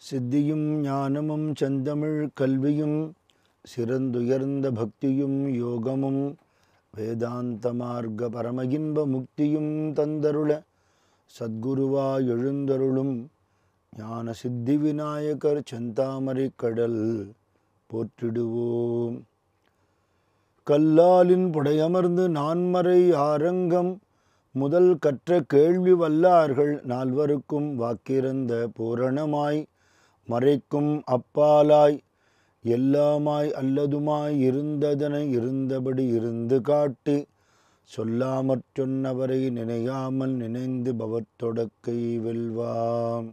சித்தியும் ஞானமும் செந்தமிழ் கல்வியும் சிறந்துயர்ந்த பக்தியும் யோகமும் வேதாந்த மார்க்க பரமகின்ப முக்தியும் தந்தருள சத்குருவாய் எழுந்தருளும் ஞான சித்தி விநாயகர் செந்தாமரை கடல் போற்றிடுவோம். கல்லாலின் புடையமர்ந்து நான்மறை ஆரங்கம் முதல் கற்ற கேள்வி வல்லார்கள் நால்வருக்கும் வாக்கிறந்த பூரணமாய் மறைக்கும் அப்பாலாய் எல்லாமாய் அல்லதுமாய் இருந்ததனை இருந்தபடி இருந்து காட்டி சொல்லாமற் சொன்னவரை நினையாமல் நினைந்து பவத்தொடக்கை வெல்வாம்.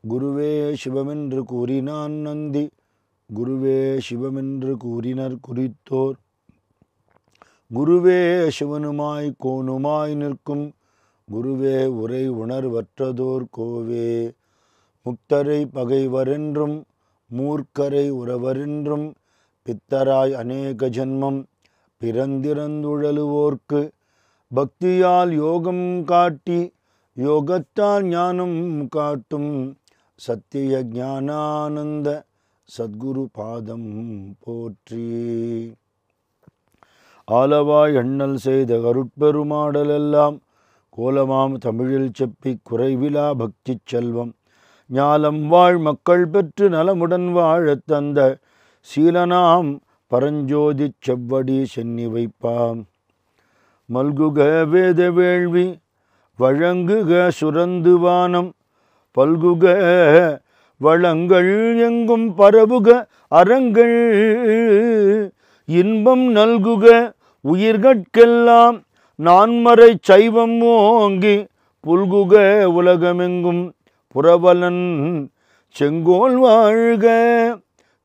குருவே சிவமென்று கூறினான் நந்தி, குருவே சிவமென்று கூறினர் குறித்தோர், குருவே சிவனுமாய் கோனுமாய் நிற்கும் குருவே உரை உணர்வற்றதோர் கோவே. முக்தரை பகைவரென்றும் மூர்க்கரை உறவரென்றும் பித்தராய் அநேக ஜன்மம் பிறந்திறந்துழலுவோர்க்கு பக்தியால் யோகம் காட்டி யோகத்தால் ஞானம் காட்டும் சத்திய ஞானானந்த சத்குரு பாதம் போற்றி. ஆலவாய் எண்ணல் செய்த அருட்பெருமாடலெல்லாம் கோலமாம் தமிழில் செப்பி குறைவிலா பக்தி செல்வம் ஞாலம் வாழ் மக்கள் பெற்று நலமுடன் வாழத் தந்த சீலனாம் பரஞ்சோதி செவ்வடி சென்னி வைப்பாம். மல்குக வேத வேள்வி வழங்குக சுரந்து வானம் பல்குக வளங்கள் எங்கும் பரவுக அறங்கள் இன்பம் நல்குக உயிர்கட்கெல்லாம் நான்மறை சைவம் ஓங்கி புல்குக உலகமெங்கும் புரவலன் செங்கோல் வாழ்க.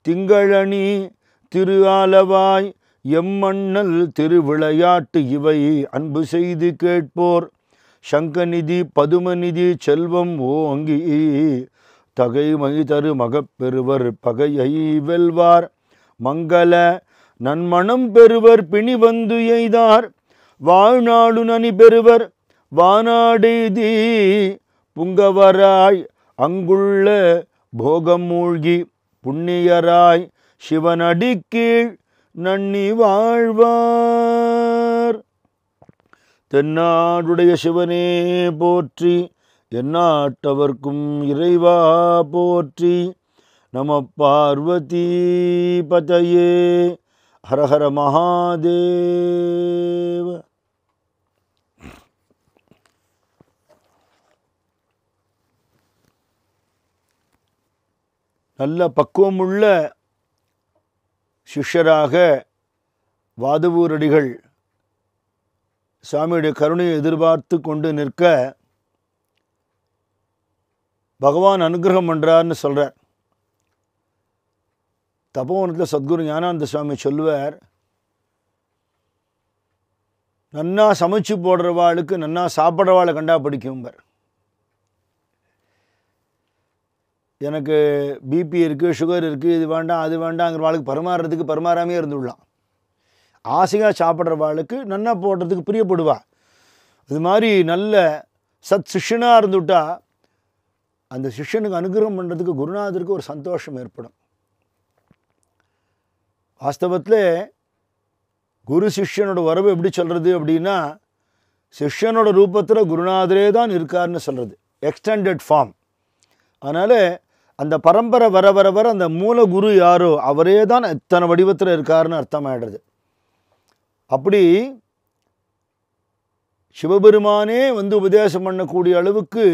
திங்களணி திரு ஆலவாய் எம்மண்ணல் திருவிளையாட்டு இவை அன்பு செய்து கேட்போர் சங்கநிதி பதுமநிதி செல்வம் ஓங்கி தகைமை தரு மகப்பெறுவர் பகையை வெல்வார். மங்கள நன்மணம் பெறுவர் பிணி வந்து எய்தார் வாழ்நாடு நனி பெறுவர் வானாடெய்தி புங்கவராய் அங்குள்ள போகம் மூழ்கி புண்ணியராய் சிவனடிக்கீழ் நன்னி வாழ்வார். தென்னாடுடைய சிவனே போற்றி, எந்நாட்டவர்க்கும் இறைவா போற்றி. நம பார்வதி பதயே, ஹரஹர மகாதேவ. நல்ல பக்குவமுள்ள சிஷ்யராக வாதவூரடிகள் சாமியுடைய கருணையை எதிர்பார்த்து கொண்டு நிற்க பகவான் அனுகிரகம் பண்ணுறார்னு சொல்கிறார். தபோவனத்தில் சத்குரு ஞானானந்த சுவாமி சொல்லுவார், நன்னா சமைச்சு போடுறவாளுக்கு நன்னா சாப்பிட்றவாளை கண்டா பிடிக்கும்பார். எனக்கு பிபி இருக்குது, சுகர் இருக்குது, இது வேண்டாம் அது வேண்டாங்கிற வாழ்க்கை பரிமாறுறதுக்கு பரிமாறாமே இருந்துடலாம். ஆசையாக சாப்பிட்ற வாழ்க்கை நன்னா போடுறதுக்கு பிரியப்படுவா. இது மாதிரி நல்ல சத் சிஷ்யனாக இருந்துவிட்டா அந்த சிஷ்யனுக்கு அனுகிரகம் பண்ணுறதுக்கு குருநாதருக்கு ஒரு சந்தோஷம் ஏற்படும். வாஸ்தவத்தில் குரு சிஷ்யனோட உறவு எப்படி சொல்கிறது அப்படின்னா, சிஷ்யனோட ரூபத்தில் குருநாதரே தான் இருக்காருன்னு சொல்கிறது, எக்ஸ்டெண்டட் ஃபார்ம். அதனால் அந்த பரம்பரை வர வர வர அந்த மூல குரு யாரோ அவரே தான் இத்தனை வடிவத்தில் இருக்காருன்னு அர்த்தமாயிடுறது. அப்படி சிவபெருமானே வந்து உபதேசம் பண்ணக்கூடிய அளவுக்கு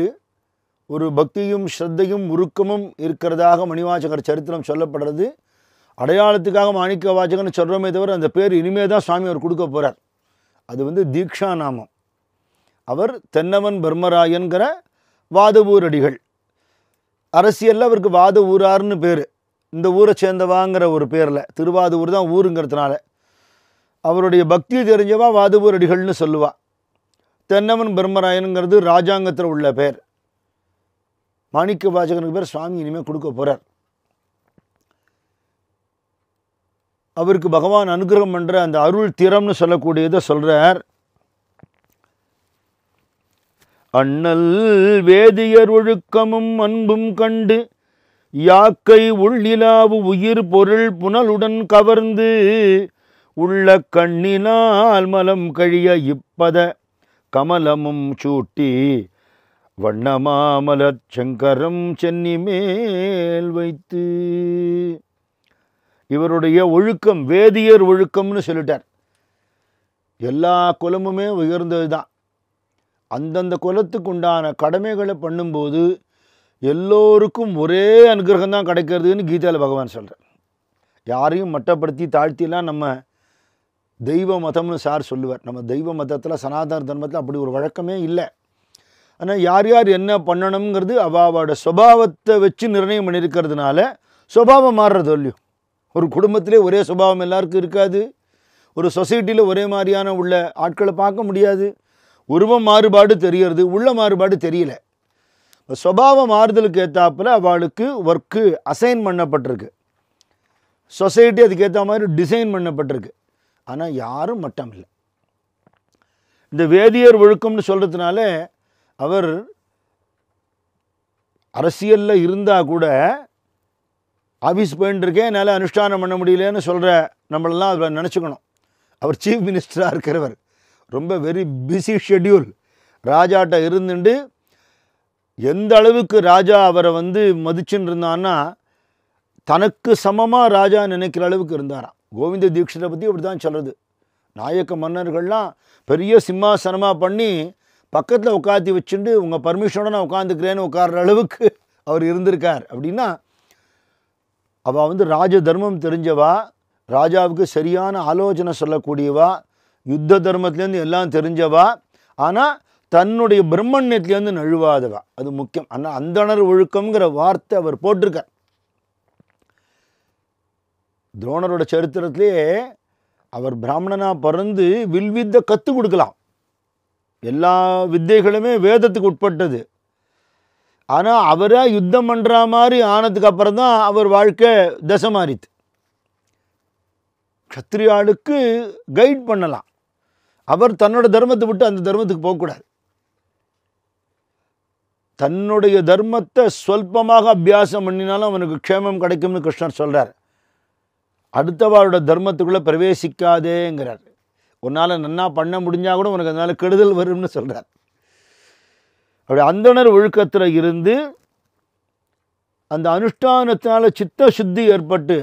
ஒரு பக்தியும் ஸ்ரத்தையும் உருக்கமும் இருக்கிறதாக மணிவாசகர் சரித்திரம் சொல்லப்படுறது. அடையாளத்துக்காக மாணிக்க வாசகர்னு சொல்கிறோமே தவிர அந்த பேர் இனிமே தான் சுவாமி அவர் கொடுக்க போகிறார். அது வந்து தீக்ஷா நாமம். அவர் தென்னவன் பிரம்மராயன்கிற வாதவூரடிகள். அரசியலில் அவருக்கு வாத ஊரார்னு பேர். இந்த ஊரை சேர்ந்தவாங்கிற ஒரு பேரில், திருவாதூர் தான் ஊருங்கிறதுனால அவருடைய பக்தியை தெரிஞ்சவா வாதவூர் அடிகள்னு சொல்லுவா. தென்னவன் பிரம்மராயனுங்கிறது ராஜாங்கத்தில் உள்ள பேர். மாணிக்க வாசகனுக்கு பேர் சுவாமி இனிமேல் கொடுக்க போகிறார். அவருக்கு பகவான் அனுகிரகம் பண்ணுற அந்த அருள் திறம்னு சொல்லக்கூடியதை சொல்கிறார். அண்ணல் வேதியர் ஒழுக்கமும் அன்பும் கண்டு யாக்கை உள்ளிலாவு உயிர் பொருள் புனலுடன் கவர்ந்து உள்ள கண்ணினால் மலம் கழிய இப்பத கமலமும் சூட்டி வண்ணமாமலர் சங்கரம் சென்னி மேல் வைத்து. இவருடைய ஒழுக்கம் வேதியர் ஒழுக்கம்னு சொல்லிட்டார். எல்லா குலமுமே உயர்ந்தது தான். அந்தந்த குலத்துக்கு உண்டான கடமைகளை பண்ணும்போது எல்லோருக்கும் ஒரே அனுகிரகம் தான் கிடைக்கிறதுன்னு கீதையில் பகவான் சொல்கிறார். யாரையும் மட்டப்படுத்தி தாழ்த்திலாம் நம்ம தெய்வ மதம்னு சார் சொல்லுவார். நம்ம தெய்வ மதத்தில் சனாதன தர்மத்தில் அப்படி ஒரு வழக்கமே இல்லை. ஆனால் யார் யார் என்ன பண்ணணுங்கிறது அவாவோட சுபாவத்தை வச்சு நிர்ணயம் பண்ணியிருக்கிறதுனால சுபாவம் மாறுறது இல்லையோ. ஒரு குடும்பத்திலே ஒரே சுபாவம் எல்லாருக்கும் இருக்காது. ஒரு சொசைட்டியில் ஒரே மாதிரியான உள்ள ஆட்களை பார்க்க முடியாது. உருவம் மாறுபாடு தெரியறது, உள்ள மாறுபாடு தெரியல. சுபாவ மாறுதலுக்கு ஏற்றாப்பில் அவளுக்கு ஒர்க்கு அசைன் பண்ணப்பட்டிருக்கு. சொசைட்டி அதுக்கு ஏற்ற மாதிரி டிசைன் பண்ணப்பட்டிருக்கு. ஆனால் யாரும் மட்டம் இல்லை. இந்த வேதியர் ஒழுக்கம்னு சொல்கிறதுனால அவர் அரசியலில் இருந்தால் கூட ஆஃபீஸ் போயின்னு இருக்கேன் என்னால் அனுஷ்டானம் பண்ண முடியலன்னு சொல்கிற நம்மளெல்லாம் அதில் நினச்சிக்கணும். அவர் சீஃப் மினிஸ்டராக இருக்கிறவர், ரொம்ப வெரி பிஸி ஷெட்யூல். ராஜாட்ட இருந்துட்டு எந்த அளவுக்கு ராஜா அவரை மதிச்சுன்னு இருந்தான்னா தனக்கு சமமாக ராஜா நினைக்கிற அளவுக்கு இருந்தாராம். கோவிந்த தீட்சிதரை பற்றி அப்படி தான் சொல்கிறது. நாயக்க மன்னர்கள்லாம் பெரிய சிம்மாசனமாக பண்ணி பக்கத்தில் உட்காந்து வச்சுட்டு உங்கள் பர்மிஷனோட நான் உட்காந்துக்கிறேன்னு உட்கார்ற அளவுக்கு அவர் இருந்திருக்கார். அப்படின்னா அவள் ராஜ தர்மம் தெரிஞ்சவா, ராஜாவுக்கு சரியான ஆலோசனை சொல்லக்கூடியவா, யுத்த தர்மத்துலேருந்து எல்லாம் தெரிஞ்சவா, ஆனால் தன்னுடைய பிரம்மண்யத்துலேருந்து நழுவாதவா. அது முக்கியம். ஆனால் அந்தணர் ஒழுக்கம்ங்கிற வார்த்தை அவர் போட்டிருக்கார். துரோணரோட சரித்திரத்திலே அவர் பிராமணனாக பிறந்து வில்வித்தை கற்றுக் கொடுக்கலாம். எல்லா வித்தைகளுமே வேதத்துக்கு உட்பட்டது. ஆனால் அவராக யுத்தம் பண்ணுற மாதிரி ஆனதுக்கு அப்புறம் தான் அவர் வாழ்க்கை தசை மாறித்து. க்ஷத்ரியாளுக்கு கைட் பண்ணலாம். அவர் தன்னோட தர்மத்தை விட்டு அந்த தர்மத்துக்கு போகக்கூடாது. தன்னுடைய தர்மத்தை சொல்பமாக அபியாசம் பண்ணினாலும் அவனுக்கு க்ஷேமம் கிடைக்கும்னு கிருஷ்ணர் சொல்கிறார். அடுத்தவாரோட தர்மத்துக்குள்ளே பிரவேசிக்காதேங்கிறார். உன்னால் நன்னா பண்ண முடிஞ்சால் கூட உனக்கு அதனால் கெடுதல் வரும்னு சொல்கிறார். அப்படி அந்தணர் ஒழுக்கத்தில் இருந்து அந்த அனுஷ்டானத்தினால சித்த சுத்தி ஏற்பட்டு,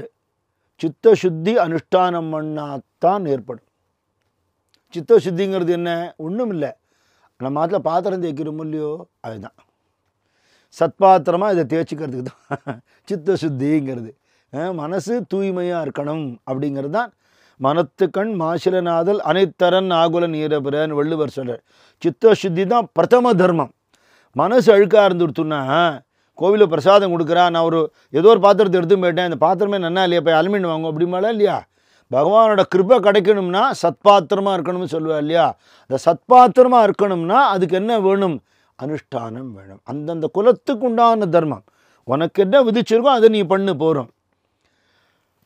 சித்த சுத்தி அனுஷ்டானம் பண்ணாதான் ஏற்படும். சித்த சுத்திங்கிறது என்ன? ஒன்றும் இல்லை. நம்ம அதில் பாத்திரம் தேய்க்கிறோம் இல்லையோ, அதுதான் சத்பாத்திரமாக இதை தேய்ச்சிக்கிறதுக்கு தான் சித்த சுத்திங்கிறது. மனசு தூய்மையாக இருக்கணும் அப்படிங்கிறது தான். மனத்துக்கண் மாசிலநாதல் அனைத்தரன் ஆகுல நீரபிரன்னு வள்ளுவர் சொல்கிறார். சித்த சுத்தி தான் பிரதம தர்மம். மனசு அழுக்காக இருந்துடுத்துன்னா கோவிலில் பிரசாதம் கொடுக்குறா, நான் ஏதோ ஒரு பாத்திரத்தை எடுத்து போயிட்டேன், இந்த பாத்திரமே நன்னா இல்லையா, போய் அலுமினியம் வாங்க அப்படிமாலாம் இல்லையா. பகவானோட கிருபை கிடைக்கணும்னா சத்பாத்திரமாக இருக்கணும்னு சொல்லுவா இல்லையா. அந்த சத்பாத்திரமாக இருக்கணும்னா அதுக்கு என்ன வேணும்? அனுஷ்டானம் வேணும். அந்தந்த குலத்துக்கு உண்டான தர்மம் உனக்கு என்ன விதிச்சிருக்கோ அதை நீ பண்ணு போகிறோம்.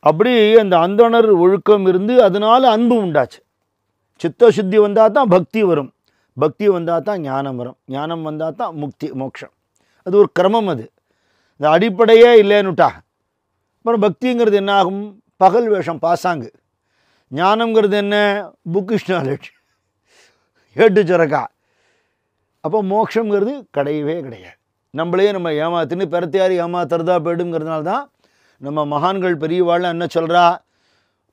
அப்படி அந்த அந்தணர் ஒழுக்கம் இருந்து அதனால் அன்பு உண்டாச்சு. சித்த சுத்தி வந்தால் தான் பக்தி வரும், பக்தி வந்தால் தான் ஞானம் வரும், ஞானம் வந்தால் தான் முக்தி மோட்சம். அது ஒரு கிரமம். அது இந்த அடிப்படையே இல்லைன்னுட்டா அப்புறம் பக்திங்கிறது என்ன ஆகும்? பகல் வேஷம், பாசாங்கு. ஞானம்ங்கிறது என்ன? புக்கிஷ் நாலேஜ், ஏட்டு சுரக்கா. அப்போ மோட்சங்கிறது கிடையவே கிடையாது. நம்மளே நம்ம ஏமாத்தின்னு பெறத்தையாரி ஏமாத்துறதா போயிடுங்கிறதுனால தான் நம்ம மகான்கள் பெரியவாள்லாம் என்ன சொல்கிறா?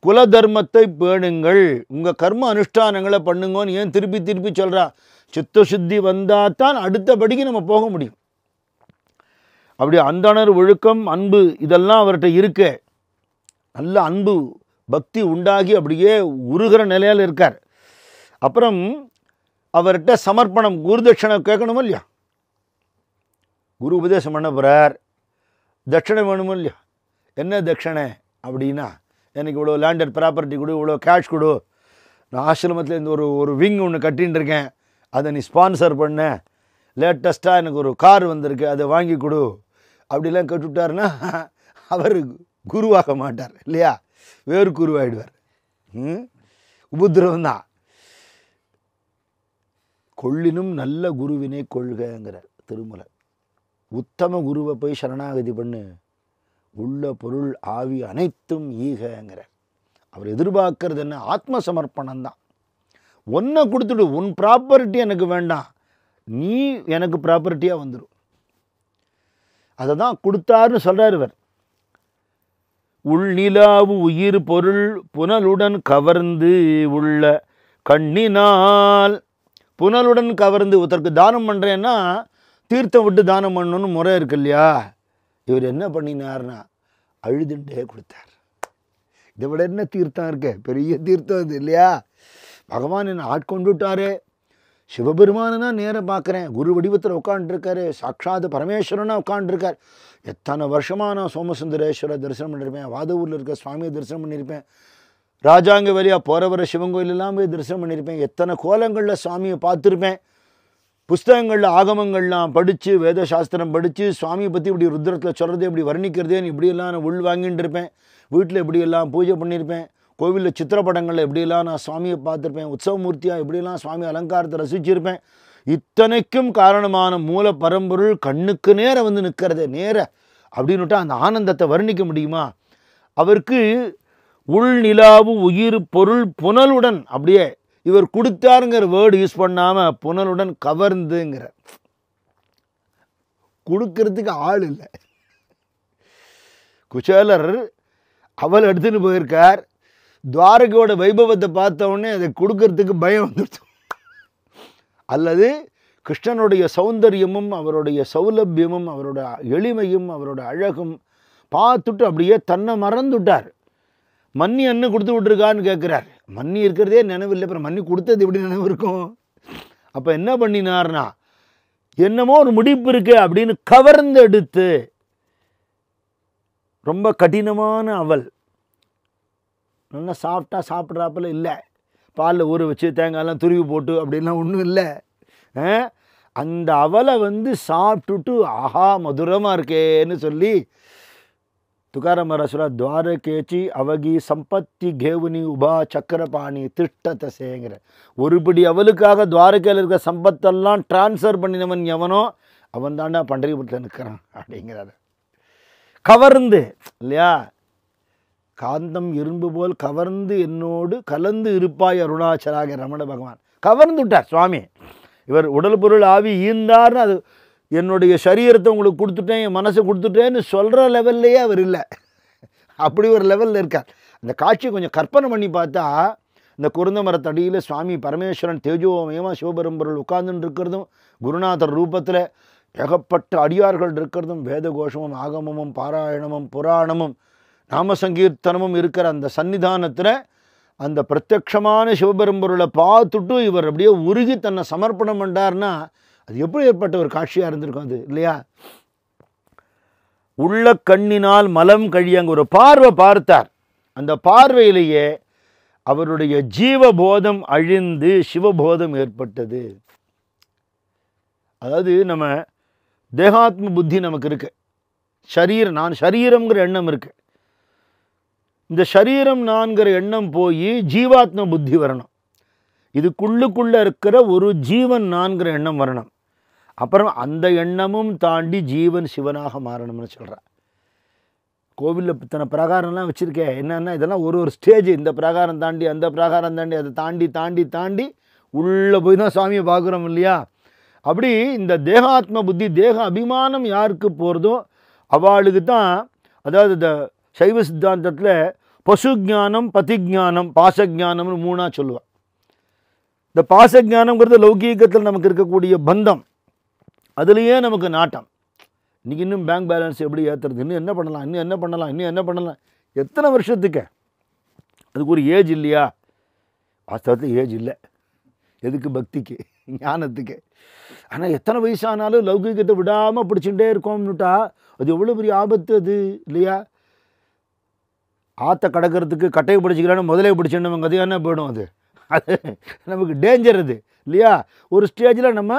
குல தர்மத்தை பேணுங்கள், உங்கள் கர்ம அனுஷ்டானங்களை பண்ணுங்கன்னு ஏன் திருப்பி திருப்பி சொல்கிறா? சித்த சுத்தி வந்தால் தான் அடுத்தபடிக்கு நம்ம போக முடியும். அப்படி அந்தணர் ஒழுக்கம், அன்பு இதெல்லாம் அவர்கிட்ட இருக்க, நல்ல அன்பு பக்தி உண்டாகி அப்படியே உருகிற நிலையில் இருக்கார். அப்புறம் அவர்கிட்ட சமர்ப்பணம், குரு தட்சணை கேட்கணுமோ இல்லையா? குரு உபதேசம் பண்ண போகிறார், தட்சணை வேணுமோ இல்லையா? என்ன தட்சணை அப்படின்னா, எனக்கு இவ்வளோ லேண்டட் ப்ராப்பர்ட்டி கொடு, இவ்வளோ கேஷ் கொடு, நான் ஆசிரமத்தில் இந்த ஒரு விங் ஒன்று கட்டின்னு இருக்கேன், அதை நீ ஸ்பான்சர் பண்ண, லேட்டஸ்ட்டாக எனக்கு ஒரு கார் வந்திருக்கு, அதை வாங்கி கொடு அப்படிலாம் கேட்டுவிட்டாருன்னா அவர் குருவாக மாட்டார் இல்லையா, வேறு குருவாயிடுவார். உபதிரவம் தான். கொள்ளினும் நல்ல குருவினை கொள்கைங்கிறார் திருமலர். உத்தம குருவை போய் சரணாகதி பண்ணு, உள்ள பொருள் ஆவி அனைத்தும் ஈகங்கிறார். அவர் எதிர்பார்க்கறது என்ன? ஆத்ம சமர்ப்பணம் தான். ஒன்றை கொடுத்துடு, உன் ப்ராப்பர்ட்டி எனக்கு வேண்டாம், நீ எனக்கு ப்ராப்பர்ட்டியாக வந்துடும். அதை தான் கொடுத்தாருன்னு சொல்கிறார் இவர். உள்நிலாவு உயிர் பொருள் புனலுடன் கவர்ந்து உள்ள கண்ணினால். புனலுடன் கவர்ந்து ஒருத்தருக்கு தானம் பண்ணுறேன்னா தீர்த்தம் விட்டு தானம் பண்ணணும்னு முறை இருக்கு இல்லையா? இவர் என்ன பண்ணினார்னா அழுதுண்டே கொடுத்தார். இதை விட என்ன தீர்த்தம் இருக்கு? பெரிய தீர்த்தம் இது இல்லையா? பகவான் என்ன ஆட்கொண்டுட்டாரே. சிவபெருமானை தான் நேராக பார்க்குறேன், குரு வடிவத்தில் உட்காந்துருக்காரு, சாட்சாத் பரமேஸ்வரனாக உட்காந்துருக்கார். எத்தனை வருஷமாக நான் சோமசுந்தரேஸ்வரரை தரிசனம் பண்ணியிருப்பேன், வாதவூரில் இருக்க சுவாமியை தரிசனம் பண்ணியிருப்பேன், ராஜாங்க வழியாக போகிற வர சிவன் கோயிலெல்லாம் போய் தரிசனம் பண்ணியிருப்பேன், எத்தனை கோலங்களில் சுவாமியை பார்த்துருப்பேன், புஸ்தகங்களில் ஆகமங்கள்லாம் படித்து வேத சாஸ்திரம் படித்து சுவாமியை பற்றி இப்படி ருத்ரத்தில் சொல்கிறது இப்படி வர்ணிக்கிறதேன்னு இப்படியெல்லாம் நான் உள் வாங்கிட்டு இருப்பேன், வீட்டில் இப்படியெல்லாம் பூஜை பண்ணியிருப்பேன், கோவிலில் சித்திரப்படங்களில் எப்படியெல்லாம் நான் சுவாமியை பார்த்துருப்பேன், உற்சவமூர்த்தியாக எப்படியெல்லாம் சுவாமி அலங்காரத்தை ரசிச்சிருப்பேன். இத்தனைக்கும் காரணமான மூல பரம்பொருள் கண்ணுக்கு நேர வந்து நிற்கிறது. நேர அப்படின்னுட்டா அந்த ஆனந்தத்தை வர்ணிக்க முடியுமா? அவருக்கு உள்நிலாவு உயிர் பொருள் புனலுடன், அப்படியே இவர் கொடுத்தாருங்கிற வேர்டு யூஸ் பண்ணாமல் புனலுடன் கவர்ந்துங்கிற, கொடுக்கறதுக்கு ஆள் இல்லை. குச்சேலர் அவள் எடுத்துன்னு போயிருக்கார், துவாரகையோட வைபவத்தை பார்த்த உடனே அதை கொடுக்கறதுக்கு பயம் வந்துடுச்சு. அல்லது கிருஷ்ணனுடைய சௌந்தரியமும் அவருடைய சௌலபியமும் அவரோட எளிமையும் அவரோட அழகும் பார்த்துட்டு அப்படியே தன்னை மறந்துவிட்டார். மன்னி அண்ணு கொடுத்து விட்டுருக்கான்னு கேட்குறார். மன்னி இருக்கிறதே நினைவில்லை, அப்புறம் மன்னி கொடுத்தது எப்படி நினைவு இருக்கும்? அப்போ என்ன பண்ணினார்னா, என்னமோ ஒரு முடிப்பு இருக்கு அப்படின்னு கவர்ந்து எடுத்து, ரொம்ப கடினமான அவள் நல்லா சாஃப்டாக சாப்பிட்றாப்பில் இல்லை, பாலில் ஊற வச்சு தேங்காயெல்லாம் துருவி போட்டு அப்படின்லாம் ஒன்றும் இல்லை. அந்த அவலை வந்து சாப்பிட்டுட்டு ஆஹா மதுரமாக இருக்கேன்னு சொல்லி துக்காராம் மகாராஜ் சொல்றார், துவாரகேச்சி அவகி சம்பத்தி கேவுனி உபா சக்கரபாணி திஷ்டத்தசேங்கிற. ஒருபடி அவளுக்காக துவாரகையில் இருக்கிற சம்பத்தெல்லாம் டிரான்ஸ்ஃபர் பண்ணினவன் எவனோ அவன் தாண்டா பண்டரிபுரத்தில் நிற்கிறான் அப்படிங்கிறார். கவர்ந்து இல்லையா, காந்தம் இரும்பு போல் கவர்ந்து என்னோடு கலந்து இருப்பாய் அருணாச்சலாக ரமண பகவான் கவர்ந்து விட்டார் சுவாமி. இவர் உடல் பொருள் ஆவி ஈந்தார்னு அது என்னுடைய சரீரத்தை உங்களுக்கு கொடுத்துட்டேன், என் மனசை கொடுத்துட்டேன்னு சொல்கிற லெவல்லையே அவர் இல்லை, அப்படி ஒரு லெவலில் இருக்கார். அந்த காட்சியை கொஞ்சம் கற்பனை பண்ணி பார்த்தா, இந்த குருந்த மரத்தடியில் சுவாமி பரமேஸ்வரன் தேஜோமயமாக சிவபெரும்பொருள் உட்கார்ந்துட்டு இருக்கிறதும், குருநாதர் ரூபத்தில் ஏகப்பட்ட அடியார்கள் இருக்கிறதும், வேத கோஷமும் ஆகமமும் பாராயணமும் புராணமும் நாம சங்கீர்த்தனமும் இருக்கிற அந்த சன்னிதானத்தில் அந்த பிரத்யக்ஷமான சிவபெரும்பொருளை பார்த்துட்டு இவர் அப்படியே உருகி தன்னை சமர்ப்பணம் பண்ணார்னா அது எப்படி ஏற்பட்ட ஒரு காட்சியாக இருந்திருக்கும் அது இல்லையா? உள்ள கண்ணினால் மலம் கழியங்க ஒரு பார்வை பார்த்தார். அந்த பார்வையிலேயே அவருடைய ஜீவபோதம் அழிந்து சிவபோதம் ஏற்பட்டது. அதாவது நம்ம தேகாத்ம புத்தி நமக்கு இருக்கு, சரீரம் நான் சரீரம்ங்கிற எண்ணம் இருக்கு. இந்த சரீரம் நான்கிற எண்ணம் போய் ஜீவாத்ம புத்தி வரணும், இதுக்குள்ளுக்குள்ளே இருக்கிற ஒரு ஜீவன் நான்கிற எண்ணம் வரணும். அப்புறம் அந்த எண்ணமும் தாண்டி ஜீவன் சிவனாக மாறணும்னு சொல்கிறார். கோவிலில் இத்தனை பிரகாரம்லாம் வச்சுருக்கேன், என்னென்னா இதெல்லாம் ஒரு ஒரு ஸ்டேஜ், இந்த பிரகாரம் தாண்டி அந்த பிரகாரம் தாண்டி அதை தாண்டி தாண்டி தாண்டி உள்ளே போய் தான் சாமியை பார்க்குறோம் இல்லையா? அப்படி இந்த தேகாத்ம புத்தி தேக அபிமானம் யாருக்கு போகிறதோ அவளுக்கு தான், அதாவது இந்த சைவ சித்தாந்தத்தில் பசுஜானம் பதிஜானம் பாசஜானம்னு மூணாக சொல்லுவாள். இந்த பாசஜானம்ங்கிறது லௌகீகத்தில் நமக்கு இருக்கக்கூடிய பந்தம், அதுலேயே நமக்கு நாட்டம். இன்றைக்கி இன்னும் பேங்க் பேலன்ஸ் எப்படி ஏற்றுறது, இன்னும் என்ன பண்ணலாம், இன்னும் என்ன பண்ணலாம், இன்னும் என்ன பண்ணலாம், எத்தனை வருஷத்துக்கு? அதுக்கு ஒரு ஏஜ் இல்லையா? வாஸ்தவத்தில் ஏஜ் இல்லை, எதுக்கு? பக்திக்கு, ஞானத்துக்கு. ஆனால் எத்தனை வயசானாலும் லௌகீகத்தை விடாமல் பிடிச்சுட்டே இருக்கோம்னுட்டா அது எவ்வளோ பெரிய ஆபத்து அது இல்லையா? ஆற்றை கடக்கிறதுக்கு கட்டையை பிடிச்சிக்கலான்னு முதலே பிடிச்சிருந்தவங்க அது என்ன போயிடும், அது அது நமக்கு டேஞ்சர் அது இல்லையா? ஒரு ஸ்டேஜில் நம்ம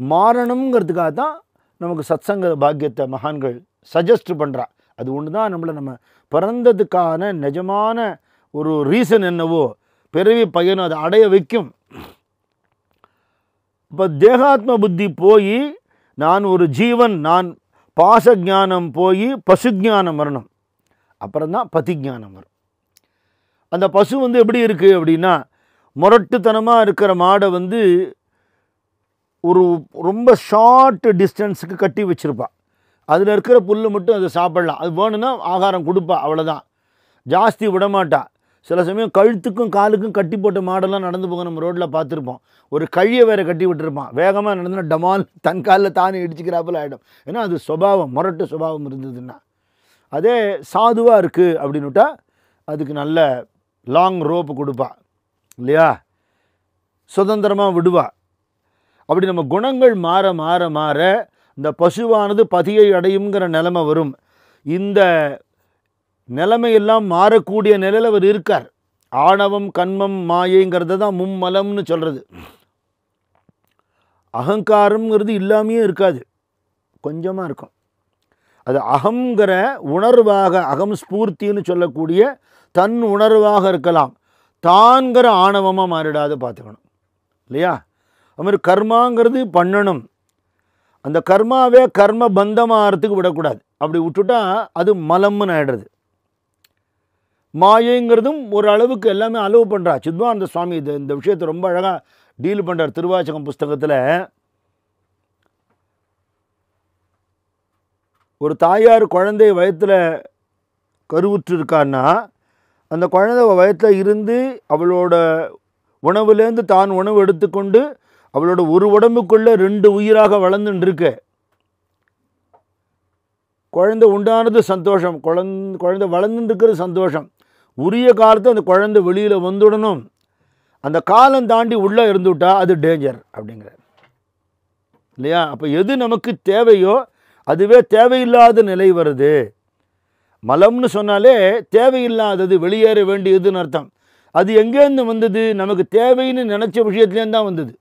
மாறணுங்கிறதுக்காக தான் நமக்கு சத்சங்க பாக்கியத்தை மகான்கள் சஜஸ்ட் பண்ணுறா. அது ஒன்று தான் நம்மளை நம்ம பிறந்ததுக்கான நிஜமான ஒரு ரீசன் என்னவோ பிறவி பயனும் அதை அடைய வைக்கும். இப்போ தேகாத்ம புத்தி போய் நான் ஒரு ஜீவன், நான் பாசஜானம் போய் பசுஜானம் வரணும். அப்புறம்தான் பதிஜானம் வரும். அந்த பசு வந்து எப்படி இருக்குது அப்படின்னா, முரட்டுத்தனமாக இருக்கிற மாடை வந்து ஒரு ரொம்ப ஷார்ட் டிஸ்டன்ஸுக்கு கட்டி வச்சுருப்பா. அதில் இருக்கிற புல் மட்டும் அதை சாப்பிடலாம். அது வேணும்னா ஆகாரம் கொடுப்பா, அவ்வளோதான். ஜாஸ்தி விடமாட்டா. சில சமயம் கழுத்துக்கும் காலுக்கும் கட்டி போட்ட மாடெல்லாம் நடந்து போக நம்ம ரோட்டில் பார்த்துருப்போம். ஒரு கழியை வேறு கட்டி விட்டுருப்பான். வேகமாக நடந்துன்னா டமால் தன் காலில் தானே இடிச்சிக்கிறாப்புல ஆகிடும். ஏன்னா அது சுபாவம், முரட்டு சுபாவம் இருந்ததுன்னா. அதே சாதுவாக இருக்குது அப்படின்னுட்டா அதுக்கு நல்ல லாங் ரோப்பு கொடுப்பா இல்லையா, சுதந்திரமாக விடுவா. அப்படி நம்ம குணங்கள் மாற மாற மாற இந்த பசுவானது பதியை அடையுங்கிற நிலைமை வரும். இந்த நிலைமையெல்லாம் மாறக்கூடிய நிலையில் அவர் இருக்கார். ஆணவம் கண்மம் மாயைங்கிறத தான் மும்மலம்னு சொல்கிறது. அகங்காரம்ங்கிறது இல்லாமையே இருக்காது, கொஞ்சமாக இருக்கும். அது அகங்கிற உணர்வாக, அகம் ஸ்பூர்த்தின்னு சொல்லக்கூடிய தன் உணர்வாக இருக்கலாம். தான்கிற ஆணவமாக மாறிடாத பார்த்துக்கணும் இல்லையா. அது மாதிரி கர்மாங்கிறது பண்ணணும். அந்த கர்மாவே கர்ம பந்தமாகறதுக்கு விடக்கூடாது. அப்படி விட்டுட்டா அது மலம்னு ஆகிடுறது. மாயைங்கிறதும் ஒரு அளவுக்கு எல்லாமே அளவு பண்ணுறா. சித்வானந்த சுவாமி இந்த விஷயத்தை ரொம்ப அழகாக டீல் பண்ணுறார் திருவாச்சகம் புஸ்தகத்தில். ஒரு தாயார் குழந்தை வயத்தில் கருவுற்று இருக்கான்னா, அந்த குழந்தை வயத்தில் இருந்து அவளோட உணவுலேருந்து தான் உணவு எடுத்துக்கொண்டு அவளோட ஒரு உடம்புக்குள்ளே 2 உயிராக வளர்ந்துட்டு இருக்கு. குழந்தை உண்டானது சந்தோஷம், குழந்தை வளர்ந்துட்டு இருக்கிறது சந்தோஷம். உரிய காலத்தை அந்த குழந்தை வெளியில் வந்துடணும். அந்த காலம் தாண்டி உள்ளே இருந்துவிட்டா அது டேஞ்சர் அப்படிங்கிறார் இல்லையா. அப்போ எது நமக்கு தேவையோ அதுவே தேவையில்லாத நிலை வருது. மலம்னு சொன்னாலே தேவையில்லாதது, வெளியேற வேண்டியதுன்னு அர்த்தம். அது எங்கேருந்து வந்தது? நமக்கு தேவைன்னு நினச்ச விஷயத்துலேருந்து தான் வந்தது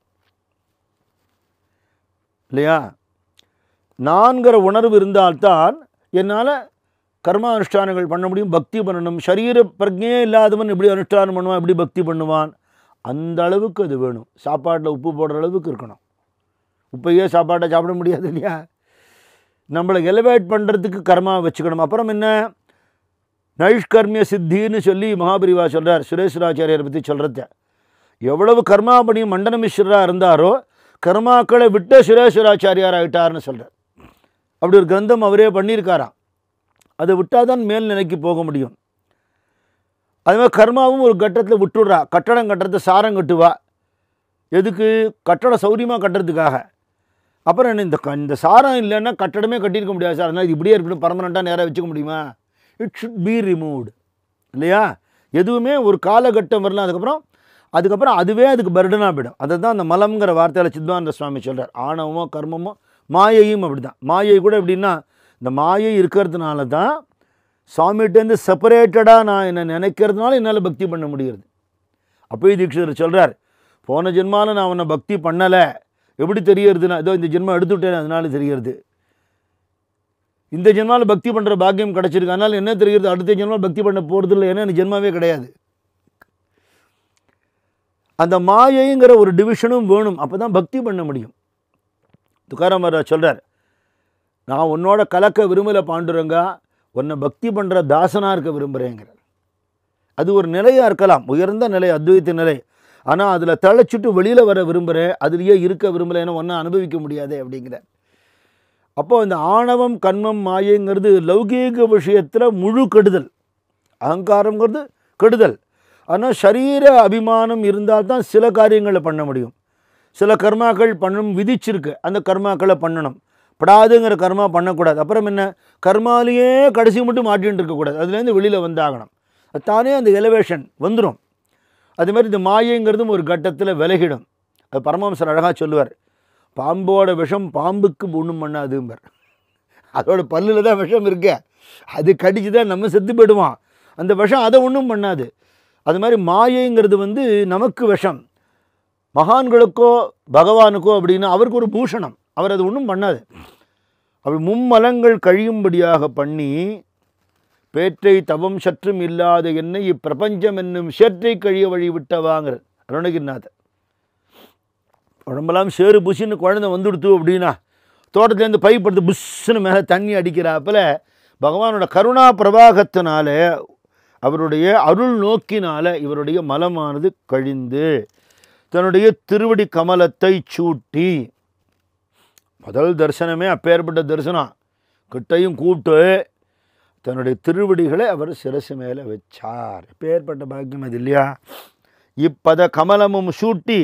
இல்லையா. நான்கிற உணர்வு இருந்தால்தான் என்னால் கர்ம அனுஷ்டானங்கள் பண்ண முடியும், பக்தி பண்ணணும். சரீர பிரஜையே இல்லாதவன் எப்படி அனுஷ்டானம் பண்ணுவான், எப்படி பக்தி பண்ணுவான்? அந்த அளவுக்கு அது வேணும். சாப்பாட்டில் உப்பு போடுற அளவுக்கு இருக்கணும். உப்பையே சாப்பாட்டை சாப்பிட முடியாது இல்லையா. நம்மளை எலிவேட் பண்ணுறதுக்கு கர்மா வச்சுக்கணும். அப்புறம் என்ன, நைஷ்கர்மிய சித்தின்னு சொல்லி மகாபரிவா சொல்கிறார். சுரேஸ்வராச்சாரியரை பற்றி சொல்கிறத, எவ்வளவு கர்மா பண்ணி மண்டன மிஸ்ரராக இருந்தாரோ கர்மாக்களை விட்டு சுரேஸ்வராச்சாரியார் ஆகிட்டார்னு சொல்கிறார். அப்படி ஒரு கிரந்தம் அவரே பண்ணியிருக்காராம். அதை விட்டால் தான் மேல் நிலைக்கு போக முடியும். அதுமாதிரி கர்மாவும் ஒரு கட்டத்தில் விட்டுடுறா. கட்டடம் கட்டுறது சாரம் கட்டுவா. எதுக்கு? கட்டடம் சௌரியமாக கட்டுறதுக்காக. அப்புறம் என்ன, இந்த சாரம் இல்லைன்னா கட்டடமே கட்டியிருக்க முடியாது சார், அதனால் இது இப்படியே இருக்கணும், பர்மனெண்ட்டாக நேராக வச்சுக்க முடியுமா? இட் ஷுட் பி ரிமூவ்டு இல்லையா. எதுவுமே ஒரு காலகட்டம் வரலாம், அதுக்கப்புறம் அதுவே அதுக்கு பர்டனாக போயிடும். அதை தான் அந்த மலம்ங்கிற வார்த்தையில் சித்வானந்த சுவாமி சொல்கிறார். ஆணவமோ கர்மமோ மாயையும் அப்படி தான். மாயை கூட எப்படின்னா, இந்த மாயை இருக்கிறதுனால தான் சுவாமிகிட்டேருந்து செப்பரேட்டடாக நான் என்னை நினைக்கிறதுனால என்னால் பக்தி பண்ண முடிகிறது. அப்போயே தீட்சிதர் சொல்கிறார், போன ஜென்மாவில் நான் உன்னை பக்தி பண்ணலை, எப்படி தெரியறதுன்னா, ஏதோ இந்த ஜென்மம் எடுத்துவிட்டேன் அதனால தெரிகிறது. இந்த ஜென்மாவில் பக்தி பண்ணுற பாக்கியம் கிடச்சிருக்கு, அதனால் என்ன தெரிகிறது, அடுத்த ஜென்மாவில் பக்தி பண்ண போகிறது இல்லை, ஏன்னா எனக்கு ஜென்மாவே கிடையாது. அந்த மாயைங்கிற ஒரு டிவிஷனும் வேணும், அப்போ தான் பக்தி பண்ண முடியும். துக்காராம் மகாராஜ் சொல்கிறார், நான் உன்னோட கலக்க விரும்பலை பாண்டுரங்கா, உன்னை பக்தி பண்ணுற தாசனாக இருக்க விரும்புகிறேங்கிறார். அது ஒரு நிலையாக இருக்கலாம், உயர்ந்த நிலை, அத்வைத்த நிலை. ஆனால் அதில் தழைச்சிட்டு வெளியில் வர விரும்புகிறேன், அதுலேயே இருக்க விரும்பலை, ஏன்னா ஒன்றை அனுபவிக்க முடியாதே அப்படிங்கிற. அப்போது இந்த ஆணவம் கண்மம் மாயைங்கிறது லௌகீக விஷயத்தில் முழு கெடுதல். அகங்காரங்கிறது கெடுதல். ஆனால் சரீர அபிமானம் இருந்தால் தான் சில காரியங்களை பண்ண முடியும். சில கர்மாக்கள் பண்ணணும் விதிச்சிருக்கு, அந்த கர்மாக்களை பண்ணணும். படாதுங்கிற கர்மா பண்ணக்கூடாது. அப்புறம் என்ன, கர்மாலேயே கடைசி மட்டும் மாட்டின்னு இருக்கக்கூடாது, அதுலேருந்து வெளியில் வந்தாகணும். தானே அந்த எலிவேஷன் வந்துடும். அதுமாதிரி இந்த மாயைங்கிறதும் ஒரு கட்டத்தில் விலகிடும். அது பரமஹம்சர் அழகாக சொல்லுவார், பாம்போட விஷம் பாம்புக்கு ஒன்றும் பண்ணாதும்பர். அதோட பல்லில் தான் விஷம் இருக்க, அது கடிச்சு தான் நம்ம செத்து போயிடுவான். அந்த விஷம் அதை ஒன்றும் பண்ணாது. அது மாதிரி மாயைங்கிறது நமக்கு விஷம், மகான்களுக்கோ பகவானுக்கோ அப்படின்னா அவருக்கு ஒரு பூஷணம், அவர் அது ஒன்றும் பண்ணாது. அப்படி மும்மலங்கள் கழியும்படியாக பண்ணி, பேற்றை தவம் சற்றும் இல்லாத என்னை இப்பிரபஞ்சம் என்னும் சேற்றை கழிய வழி விட்டவாங்கிற அருணகிரிநாதர். உடம்பெல்லாம் சேறு புசின்னு குழந்தை வந்துடுத்து அப்படின்னா தோட்டத்துலேருந்து பைப் எடுத்து புஷ்ஷுன்னு மேலே தண்ணி அடிக்கிறாப்பில் பகவானோட கருணா பிரவாகத்தினால அவருடைய அருள் நோக்கினால இவருடைய மலமானது கழிந்து தன்னுடைய திருவடி கமலத்தை சூட்டி முதல் தரிசனமே அப்பேற்பட்ட தரிசனம். கிட்டையும் கூப்பிட்டு தன்னுடைய திருவடிகளை அவர் சிரசு மேலே வச்சார். அப்பேற்பட்ட பாக்கியம் அது இல்லையா? இப்பத கமலமும் சூட்டி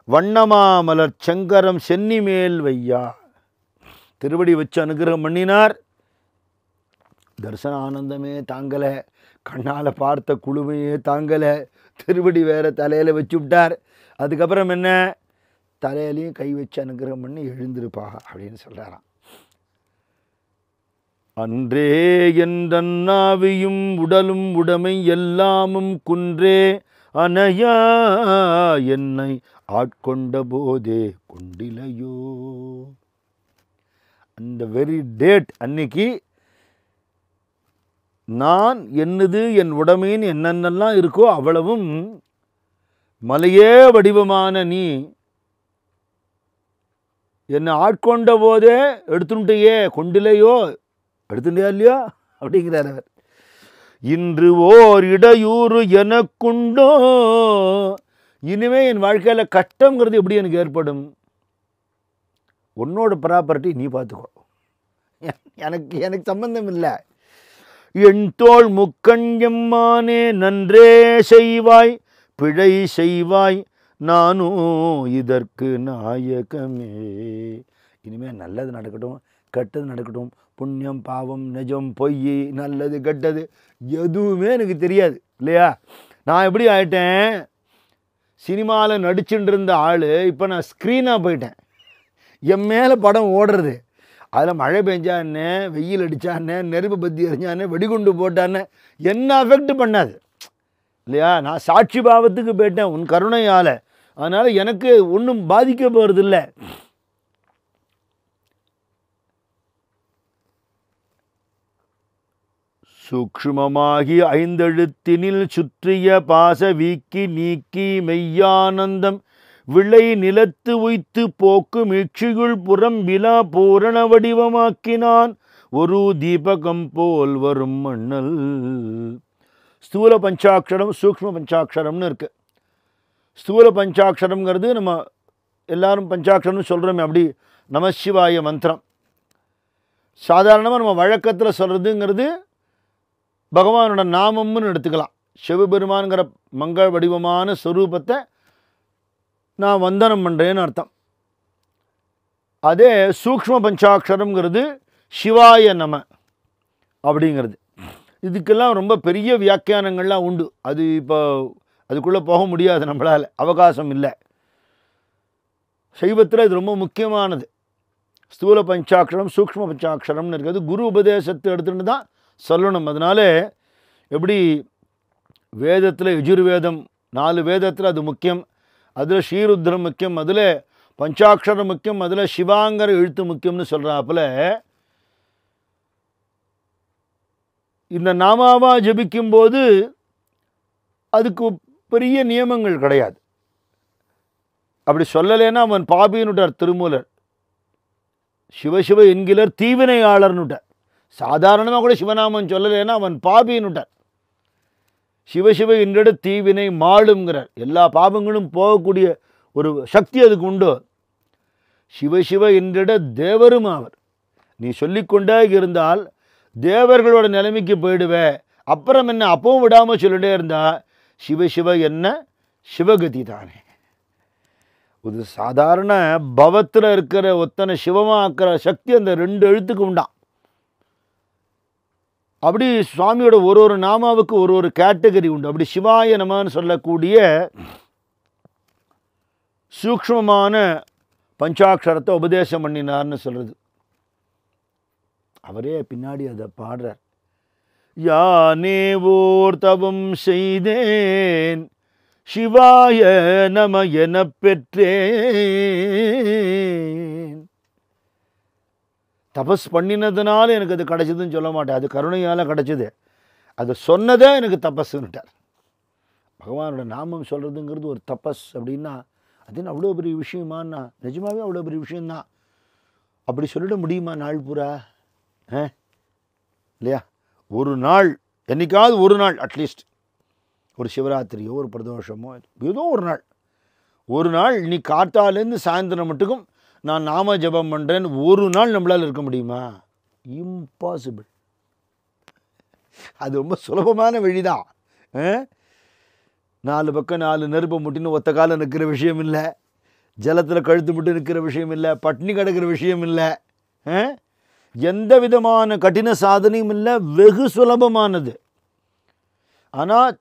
வண்ணமாமலர் செங்கரம் சென்னி மேல் வையா. திருவடி வச்சு அனுகிரகம் பண்ணினார். தரிசன ஆனந்தமே தாங்கலை, கண்ணால் பார்த்த குழுமையே தாங்கலை, திருவடி வேற தலையில் வச்சு விட்டார். அதுக்கப்புறம் என்ன, தலையிலையும் கை வச்சு அனுகிரகம் பண்ணி எழுந்திருப்பா அப்படின்னு சொல்கிறாராம். அன்றே என்றாவியும் உடலும் உடைமை எல்லாமும் குன்றே அணையா என்னை ஆட்கொண்ட போதே கொண்டிலையோ. அந்த வெரி டேட் அன்னைக்கு நான் என்னது என் உடமைன்னு என்னென்னலாம் இருக்கோ அவ்வளவும் மலையே வடிவமான நீ என்னை ஆட்கொண்ட போதே எடுத்துட்டேயே கொண்டிலையோ, எடுத்துட்டியா இல்லையா அப்படிங்கிறார் அவர். இன்று ஓர் இடையூறு எனக்குண்டோ, இனிமே என் வாழ்க்கையில் கஷ்டங்கிறது எப்படி எனக்கு ஏற்படும்? உன்னோட ப்ராப்பர்ட்டி நீ பார்த்துக்கோ, எனக்கு சம்பந்தம் இல்லை. என் தோள் முக்கண் எம்மானே நன்றே செய்வாய் பிழை செய்வாய் நானும் இதற்கு நாயகமே. இனிமேல் நல்லது நடக்கட்டும் கெட்டது நடக்கட்டும், புண்ணியம் பாவம் நிஜம் பொய் நல்லது கெட்டது எதுவுமே எனக்கு தெரியாது இல்லையா? நான் எப்படி ஆகிட்டேன், சினிமாவில் நடிச்சுட்டு இருந்த ஆள் இப்போ நான் ஸ்க்ரீனாக போயிட்டேன். என் மேலே படம் ஓடுறது, அதில் மழை பெஞ்சா என்ன, வெயில் அடித்தா என்ன, நெருப்பு பற்றி எறிஞ்சானே, வெடிகுண்டு போட்டானே என்ன அஃபெக்ட் பண்ணாது இல்லையா? நான் சாட்சி பாவத்துக்கு போயிட்டேன் உன் கருணையால். அதனால் எனக்கு ஒன்றும் பாதிக்க போகிறதில்லை. சூக்ஷ்மமாகி ஐந்தெழுத்தினில் சுற்றிய பாச வீக்கி நீக்கி மெய்யானந்தம் விளை நிலத்து உய்த்து போக்கு மீட்சியுள் புறம் விழா பூரண வடிவமாக்கினான் ஒரு தீபகம் போல் வரும் மண்ணல். ஸ்தூல பஞ்சாட்சரம் சூக்ஷ்ம பஞ்சாட்சரம்னு இருக்கு. ஸ்தூல பஞ்சாட்சரம்ங்கிறது நம்ம எல்லாரும் பஞ்சாட்சரம்னு சொல்கிறோமே, அப்படி நமசிவாய மந்திரம். சாதாரணமாக நம்ம வழக்கத்தில் சொல்கிறதுங்கிறது பகவானோட நாமம்னு எடுத்துக்கலாம். சிவபெருமான்கிற மங்கள வடிவமான ஸ்வரூபத்தை நான் வந்தனம் பண்ணுறேன்னு அர்த்தம். அதே சூக்ஷ்ம பஞ்சாட்சரம்ங்கிறது சிவாய நம அப்படிங்கிறது. இதுக்கெல்லாம் ரொம்ப பெரிய வியாக்கியானங்கள்லாம் உண்டு. அது இப்போ அதுக்குள்ளே போக முடியாது, நம்மளால் அவகாசம் இல்லை. சைவத்தில் இது ரொம்ப முக்கியமானது. ஸ்தூல பஞ்சாட்சரம் சூக்ஷ்ம பஞ்சாட்சரம்னு இருக்கிறது குரு உபதேசத்தை எடுத்துகிட்டு தான் சொல்லணும். அதனால எப்படி வேதத்தில் யஜுர்வேதம் 4 வேதத்தில் அது முக்கியம், அதில் ஸ்ரீருத்ரம் முக்கியம், அதில் பஞ்சாட்சரம் முக்கியம், அதில் சிவாங்கர எழுத்து முக்கியம்னு சொல்கிறாப்புல இந்த நாமாவா ஜபிக்கும்போது அதுக்கு பெரிய நியமங்கள் கிடையாது. அப்படி சொல்லலைன்னா அவன் பாபின்னுட்டார் திருமூலர். சிவசிவ என்கிறர் தீவினையாளர்னுட்டார். சாதாரணமாக கூட சிவநாமன் சொல்லலைன்னா அவன் பாபின்னுட்டார். சிவசிவ என்றிட தீவினை மாளுங்கிறார். எல்லா பாபங்களும் போகக்கூடிய ஒரு சக்தி அதுக்கு உண்டு. சிவசிவ என்றிட தேவரும் அவர். நீ சொல்லிக்கொண்டே இருந்தால் தேவர்களோட நிலைமைக்கு போயிடுவே. அப்புறம் என்ன, அப்பவும் விடாமல் சொல்லிட்டே இருந்தா சிவசிவ என்ன சிவகதி தானே. ஒரு சாதாரண பவத்தில் இருக்கிற ஒத்தனை சிவமாக்குற சக்தி அந்த 2 எழுத்துக்கு உண்டான். அப்படி சுவாமியோட ஒரு நாமாவுக்கு ஒரு கேட்டகரி உண்டு. அப்படி சிவாய நமன்னு சொல்லக்கூடிய சூக்ஷ்மமான பஞ்சாட்சரத்தை உபதேசம் பண்ணினார்னு சொல்கிறது. அவரே பின்னாடி அதை பாடுறார். யானே ஓர் தவம் செய்தேன் சிவாய நம என பெற்றேன். தபஸ் பண்ணினதுனால எனக்கு அது கிடைச்சதுன்னு சொல்ல மாட்டேன், அது கருணையால் கிடைச்சது. அது சொன்னதே எனக்கு தபஸ்ன்னுட்டார். பகவானோட நாமம் சொல்கிறதுங்கிறது ஒரு தபஸ் அப்படின்னா அதுன்னு அவ்வளோ பெரிய விஷயமாண்ணா, நிஜமாவே அவ்வளோ பெரிய விஷயந்தான். அப்படி சொல்லிட முடியுமா நாள் பூரா? இல்லையா? ஒரு நாள், என்னைக்காவது ஒரு நாள் அட்லீஸ்ட், ஒரு சிவராத்திரியோ ஒரு பிரதோஷமோ ஏதோ ஒரு நாள் நீ காத்தாலேருந்து சாயந்தரம் மட்டுக்கும் நான் நாம ஜபம் பண்ணுறேன்னு ஒரு நாள் நம்மளால் இருக்க முடியுமா? இம்பாசிபிள். அது ரொம்ப சுலபமான வழிதான். 4 பக்கம் 4 நெருப்பை முட்டின்னு ஒத்த காலம் நிற்கிற விஷயம் இல்லை, ஜலத்தில் கழுத்து மட்டும் நிற்கிற விஷயம் இல்லை, பட்னி கிடக்கிற விஷயம் இல்லை, எந்த விதமான கடின சாதனையும் இல்லை, வெகு சுலபமானது. ஆனால்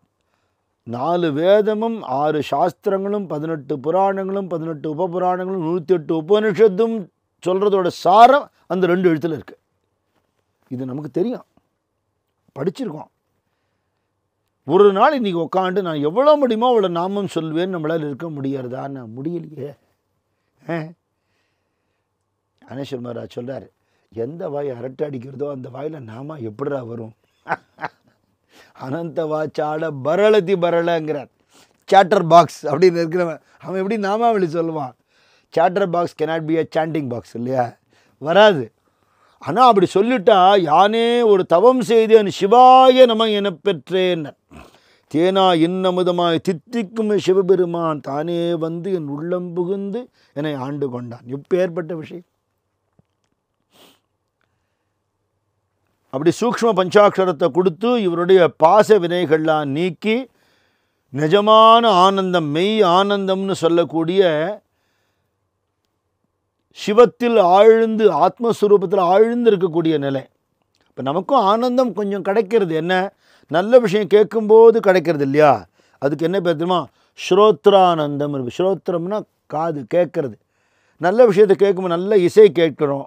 4 வேதமும் 6 சாஸ்திரங்களும் 18 புராணங்களும் 18 உபபுராணங்களும் 108 உபனிஷத்தும் சொல்கிறதோட சாரம் அந்த 2 எழுத்தில் இருக்குது. இது நமக்கு தெரியும், படிச்சிருக்கோம். ஒரு நாள் இன்றைக்கி உட்காந்து நான் எவ்வளோ முடியுமோ அவ்வளோ நாமம் சொல்வேன்னு நம்மளால் இருக்க முடியறதான்னு முடியலையே. ஞானேஸ்வர் மகாராஜ் சொல்கிறார், எந்த வாய் அரட்டை அடிக்கிறதோ அந்த வாயில் நாம எப்படிடா வரும்? அனந்த வாச்சாட பரளதி பரளங்கிறார். சாட்டர் பாக்ஸ் அப்படின்னு இருக்கிறவன் அவன் எப்படி நாமாவளி சொல்லுவான்? Chatter box cannot be a sanding box, இல்லையா? வராது. ஆனால் அப்படி சொல்லிட்டா, யானே ஒரு தவம் செய்தேன் சிவாய நம என பெற்றேன், தேனா இன்னமுதமாய் தித்திக்கும் சிவபெருமான் தானே வந்து என் உள்ளம் புகுந்து என்னை ஆண்டு கொண்டான். எப்பேற்பட்ட விஷயம்! அப்படி சூக்ஷ்ம பஞ்சாட்சரத்தை கொடுத்து இவருடைய பாச வினைகள்லாம் நீக்கி நிஜமான ஆனந்தம், மெய் ஆனந்தம்னு சொல்லக்கூடிய சிவத்தில் ஆழ்ந்து ஆத்மஸ்வரூபத்தில் ஆழ்ந்து இருக்கக்கூடிய நிலை. இப்போ நமக்கும் ஆனந்தம் கொஞ்சம் கிடைக்கிறது. என்ன? நல்ல விஷயம் கேட்கும்போது கிடைக்கிறது இல்லையா? அதுக்கு என்ன பேர் தெரியுமா? ஸ்ரோத்ரானந்தம் இருக்குது. ஸ்ரோத்திரம்னா காது, கேட்கறது. நல்ல விஷயத்தை கேட்கும்போது நல்ல இசை கேட்குறோம்,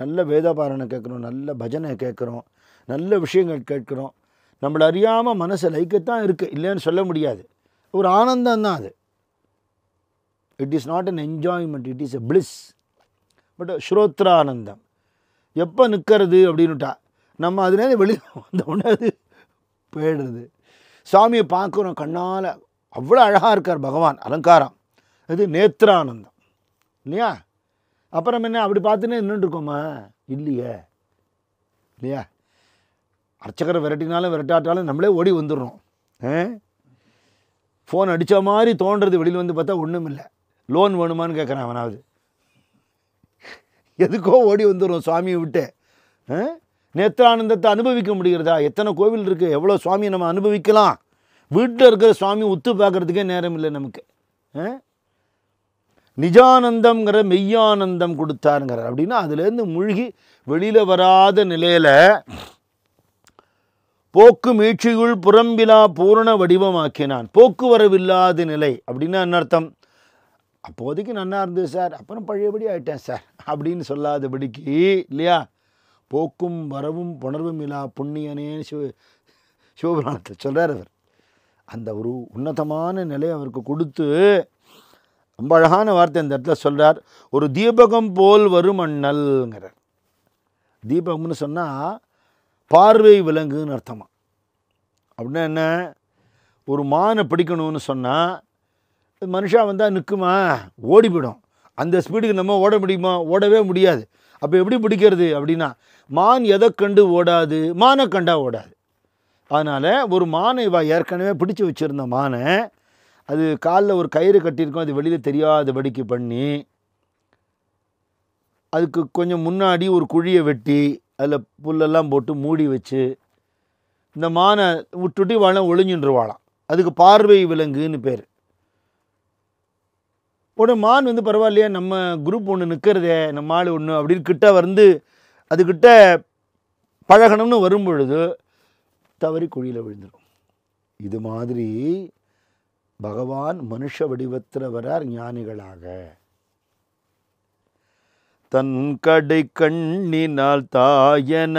நல்ல வேதபாரணை கேட்குறோம், நல்ல பஜனை கேட்குறோம், நல்ல விஷயங்கள் கேட்குறோம். நம்மளை அறியாமல் மனசை லைக்கத்தான் இருக்குது, இல்லைன்னு சொல்ல முடியாது. ஒரு ஆனந்தம் தான் அது. It is not an enjoyment, it is a bliss. But ஸ்ரோத்ரானந்தம் எப்போ நிற்கிறது அப்படின்னுட்டா நம்ம அதுலேருந்து வெளியே வந்தோடனே அது போயிடுறது. சாமியை பார்க்குறோம் கண்ணால், அவ்வளோ அழகாக இருக்கார் பகவான், அலங்காரம். அது நேத்ரானந்தம் இல்லையா? அப்புறம் என்ன அப்படி பார்த்துன்னே நின்றுருக்கோமா? இல்லையே, இல்லையா? அர்ச்சகரை விரட்டினாலும் விரட்டாட்டாலும் நம்மளே ஓடி வந்துடுறோம். ஃபோன் அடித்த மாதிரி தோன்றது, வெளியில் வந்து பார்த்தா ஒன்றும் இல்லை. லோன் வேணுமான்னு கேட்குறான் அவனாவது. எதுக்கோ ஓடி வந்துடுறோம் சுவாமியை விட்டு. நேத்ரானந்தத்தை அனுபவிக்க முடிகிறதா? எத்தனை கோவில் இருக்குது, எவ்வளோ சுவாமியை நம்ம அனுபவிக்கலாம். வீட்டில் இருக்கிற சுவாமி உத்து பார்க்குறதுக்கே நேரம் இல்லை நமக்கு. நிஜானந்தம்ங்கிற மெய்யானந்தம் கொடுத்தாருங்கிறார். அப்படின்னா அதுலேருந்து மூழ்கி வெளியில் வராத நிலையில் போக்கு மீட்சியுள் புறம்பிலா பூரண வடிவமாக்கினான். போக்குவரவில்லாத நிலை அப்படின்னா என்ன அர்த்தம்? அப்போதைக்கு நல்லா இருந்தது சார், அப்புறம் பழையபடி ஆகிட்டேன் சார் அப்படின்னு சொல்லாதபடிக்கு, இல்லையா? போக்கும் வரவும் புணர்வும் இல்லா புண்ணியனே சிவபுராணத்தில் சொல்கிறார் அவர். அந்த ஒரு உன்னதமான நிலையை அவருக்கு கொடுத்து, ரொம்ப அழகான வார்த்தை இந்த இடத்துல சொல்கிறார். ஒரு தீபகம் போல் வரும் அண்ணல்ங்கிறார். தீபகம்னு சொன்னால் பார்வை விலங்குன்னு அர்த்தமா. அப்படின்னா என்ன? ஒரு மானை பிடிக்கணும்னு சொன்னால் மனுஷா வந்தால் நிற்குமா? ஓடி போயிடும். அந்த ஸ்பீடுக்கு நம்ம ஓட முடியுமா? ஓடவே முடியாது. அப்போ எப்படி பிடிக்கிறது அப்படின்னா, மான் எதை கண்டு ஓடாது? மானை கண்டா ஓடாது. அதனால் ஒரு மானை ஏற்கனவே பிடிச்சி வச்சுருந்த மானை அது காலில் ஒரு கயிறு கட்டியிருக்கோம், அது வெளியில் தெரியாதபடிக்கு பண்ணி அதுக்கு கொஞ்சம் முன்னாடி ஒரு குழியை வெட்டி அதில் புல்லெல்லாம் போட்டு மூடி வச்சு இந்த மானை விட்டுட்டி வாழ ஒளிஞ்சுருவாளாம். அதுக்கு பார்வை விலங்குன்னு பேர். உடனே மான் வந்து பரவாயில்லையா, நம்ம குரூப் ஒன்று நிற்கிறதே, நம்ம ஆள் ஒன்று அப்படின்னு கிட்ட வந்து அதுக்கிட்ட பழகணும்னு வரும் பொழுது தவறி குழியில் விழுந்துடும். இது மாதிரி பகவான் மனுஷ வடிவத்தில் வரார் ஞானிகளாக. தன் கடை கண்ணினால் தாயன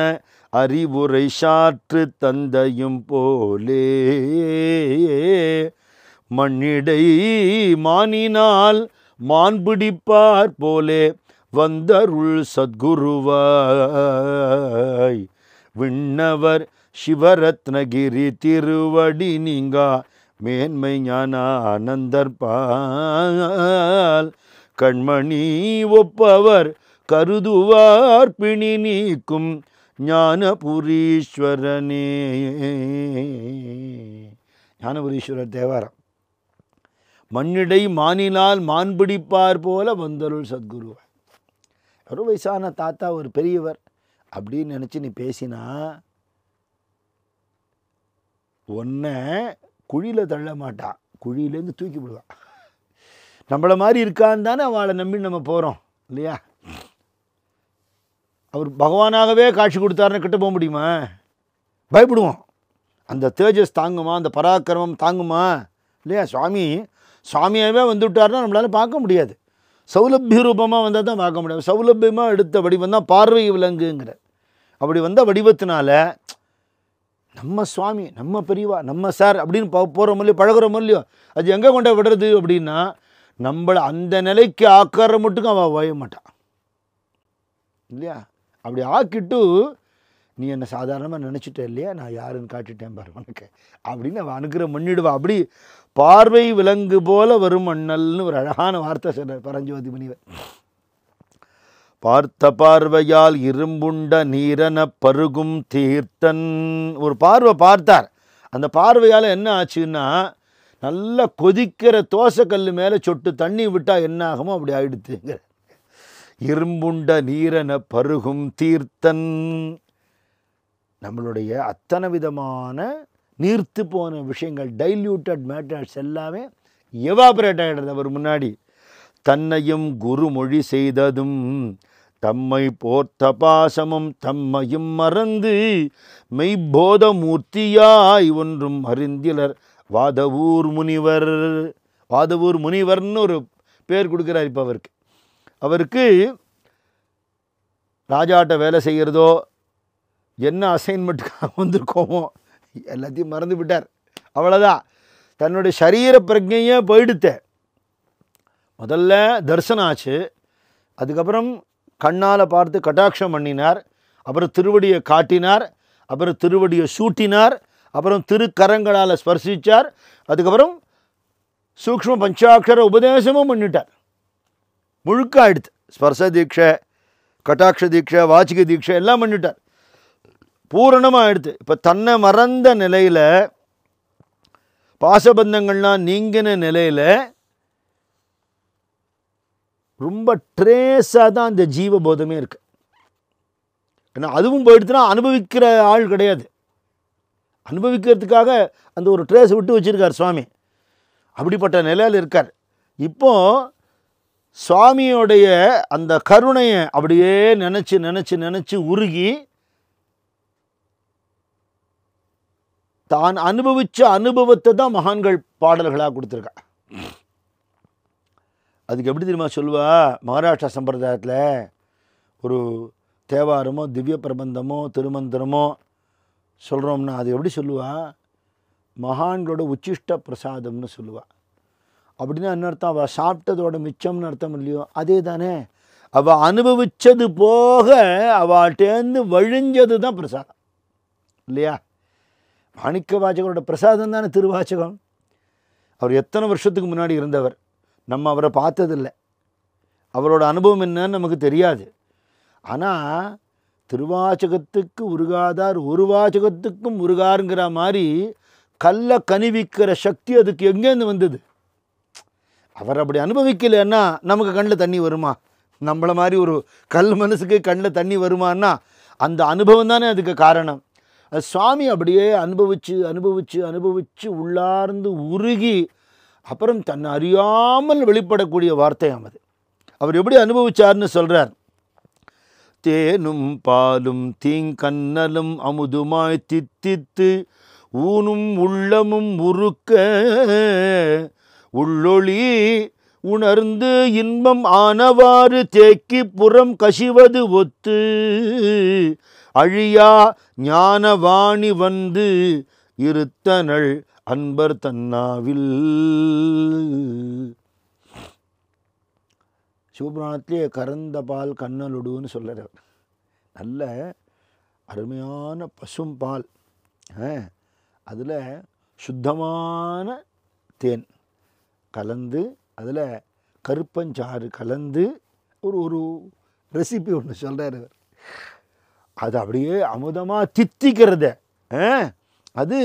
அறிவுரை சாற்று தந்தையும் போலே மண்ணிடை மானினால் மான் பிடிப்பார் போலே வந்தருள் சத்குருவாய் விண்ணவர் சிவரத்னகிரி திருவடி நீங்கா மேன்மை ஞான ஆனந்தர்பால் கண்மணி ஒப்பவர் கருதுவார் பிணி நீக்கும் ஞானபுரீஸ்வரனே. ஞானபுரீஸ்வரர் தேவாரம். மண்ணிடை மானினால் மான்பிடிப்பார் போல வந்தருள் சத்குருவை. ஒரு வயசான தாத்தா ஒரு பெரியவர் அப்படின்னு நினச்சி நீ பேசினா ஒன்றை குழியில் தள்ள மாட்டான், குழியிலேருந்து தூக்கி விடுவான். நம்மளை மாதிரி இருக்கான்னு தானே அவளை நம்பி நம்ம போகிறோம் இல்லையா? அவர் பகவானாகவே காட்சி கொடுத்தாருன்னு கிட்ட போக முடியுமா? பயப்படுவோம். அந்த தேஜஸ் தாங்குமா, அந்த பராக்கிரமம் தாங்குமா இல்லையா? சுவாமியாகவே வந்துவிட்டார்னா நம்மளால் பார்க்க முடியாது. சௌலபிய ரூபமாக வந்தால் தான் பார்க்க முடியாது. சௌலபியமாக எடுத்த வடிவம் தான் பார்வை விலங்குங்கிற. அப்படி வந்த வடிவத்தினால நம்ம சுவாமி, நம்ம பெரியவா, நம்ம சார் அப்படின்னு போகிறோம் இல்லையோ, பழகிறோம் இல்லையோ, அது எங்கே கொண்ட விடுறது அப்படின்னா நம்மளை அந்த நிலைக்கு ஆக்கிற மட்டுக்கும் அவள் வய மாட்டான் இல்லையா? அப்படி ஆக்கிட்டு நீ என்னை சாதாரணமாக நினச்சிட்ட இல்லையா, நான் யாருன்னு காட்டிட்டேன் பாரு உனக்கு அப்படின்னு அவன் அனுக்கிற மண்ணிடுவா. அப்படி பார்வை விலங்கு போல வரும் அண்ணல்னு ஒரு அழகான வார்த்தை சொல்கிறார் பரஞ்சோதி முனிவர். பார்த்த பார்வையால் இரும்புண்ட நீரன பருகும் தீர்த்தன். ஒரு பார்வை பார்த்தார். அந்த பார்வையால் என்ன ஆச்சுன்னா நல்லா கொதிக்கிற தோசைக்கல் மேலே சொட்டு தண்ணி விட்டால் என்ன ஆகுமோ அப்படி ஆயிடுத்துங்க. இரும்புண்ட நீரன பருகும் தீர்த்தன். நம்மளுடைய அத்தனை விதமான நீர்த்து போன விஷயங்கள், டைல்யூட்டட் மேட்டர்ஸ் எல்லாமே எவாபரேட் ஆகிடுறது அவர் முன்னாடி. தன்னையும் குருமொழி செய்ததும் தம்மை போர்த்த பாசமும் தம்மையும் மறந்து மெய்போத மூர்த்தியாய் ஒன்றும் அறிந்திலர் வாதவூர் முனிவர். வாதவூர் முனிவர்னு ஒரு பேர் கொடுக்குறார். இப்போ அவருக்கு ராஜாட்ட வேலை செய்கிறதோ என்ன அசைன்மெண்ட்டுக்காக வந்திருக்கோமோ எல்லாத்தையும் மறந்து விட்டார். அவ்வளோதான். தன்னுடைய சரீர பிரஜையே போயிடுத்த. முதல்ல தரிசனம் ஆச்சு, அதுக்கப்புறம் கண்ணால் பார்த்து கட்டாட்சம் பண்ணினார், அப்புறம் திருவடியை காட்டினார், அப்புறம் திருவடியை சூட்டினார், அப்புறம் திருக்கரங்களால் ஸ்பர்சித்தார், அதுக்கப்புறம் சூக்ஷ்ம பஞ்சாட்சர உபதேசமும் பண்ணிட்டார். முழுக்க ஆயிடுத்து. ஸ்பர்ச தீட்சை, கட்டாட்ச தீட்சை, வாச்சிக தீட்சை எல்லாம் பண்ணிட்டார். பூரணமாக ஆயிடுத்து. இப்போ தன்னை மறந்த நிலையில், பாசபந்தங்கள்லாம் நீங்கின நிலையில் ரொம்ப ட்ரேஸாக தான் அந்த ஜீவபோதமே இருக்குது. ஏன்னா அதுவும் போயிடுத்துனா அனுபவிக்கிற ஆள் கிடையாது. அனுபவிக்கிறதுக்காக அந்த ஒரு ட்ரேஸ் விட்டு வச்சுருக்கார் சுவாமி. அப்படிப்பட்ட நிலையில் இருக்கார். இப்போது சுவாமியோடைய அந்த கருணையை அப்படியே நினச்சி நினச்சி நினச்சி உருகி தான் அனுபவித்த அனுபவத்தை தான் மகான்கள் பாடல்களாக கொடுத்துருக்கா. அதுக்கு எப்படி தெரியுமா சொல்லுவா? மகாராஷ்டிரா சம்பிரதாயத்தில் ஒரு தேவாரமோ திவ்ய பிரபந்தமோ திருமந்திரமோ சொல்கிறோம்னா அது எப்படி சொல்லுவா? மகான்களோட உச்சிஷ்ட பிரசாதம்னு சொல்லுவா. அப்படின்னா என்ன அர்த்தம்? அவள் சாப்பிட்டதோட மிச்சம்னு அர்த்தம் இல்லையோ? அதே தானே. அவள் அனுபவித்தது போக அவள்கிட்டேருந்து வழிஞ்சது தான் பிரசாதம் இல்லையா? மாணிக்க வாசகரோட பிரசாதம் தானே திருவாசகம். அவர் எத்தனை வருஷத்துக்கு முன்னாடி இருந்தவர், நம்ம அவரை பார்த்ததில்லை, அவரோட அனுபவம் என்னன்னு நமக்கு தெரியாது. ஆனால் திருவாசகத்துக்கு உருகாதார் ஒரு வாசகத்துக்கும் உருகாருங்கிற மாதிரி கல்லை கனிவிக்கிற சக்தி அதுக்கு எங்கேருந்து வந்தது? அவர் அப்படி அனுபவிக்கலைன்னா நமக்கு கண்ணில் தண்ணி வருமா? நம்மளை மாதிரி ஒரு கல் மனசுக்கு கண்ணில் தண்ணி வருமானா அந்த அனுபவம் தானே அதுக்கு காரணம். சுவாமி அப்படியே அனுபவித்து அனுபவித்து அனுபவித்து உள்ளார்ந்து உருகி அப்புறம் தன்னை அறியாமல் வெளிப்படக்கூடிய வார்த்தையாம் அது. அவர் எப்படி அனுபவிச்சார்னு சொல்கிறார். தேனும் பாலும் தீங்கண்ணலும் அமுதுமாய் தித்தித்து ஊனும் உள்ளமும் உருக்க உள்ளொளி உணர்ந்து இன்பம் ஆனவாறு தேக்கி புறம் கசிவது ஒத்து அழியா ஞானவாணி வந்து இருத்தனள் அன்பர் தன்னாவில். சிவபுராணத்திலே கறந்த பால் கண்ணலுடுன்னு சொல்கிறார். நல்ல அருமையான பசும் பால், அதில் சுத்தமான தேன் கலந்து அதில் கருப்பஞ்சாறு கலந்து ஒரு ரெசிபி ஒன்று சொல்கிறார். அது அப்படியே அமுதமாக தித்திக்கிறத, அது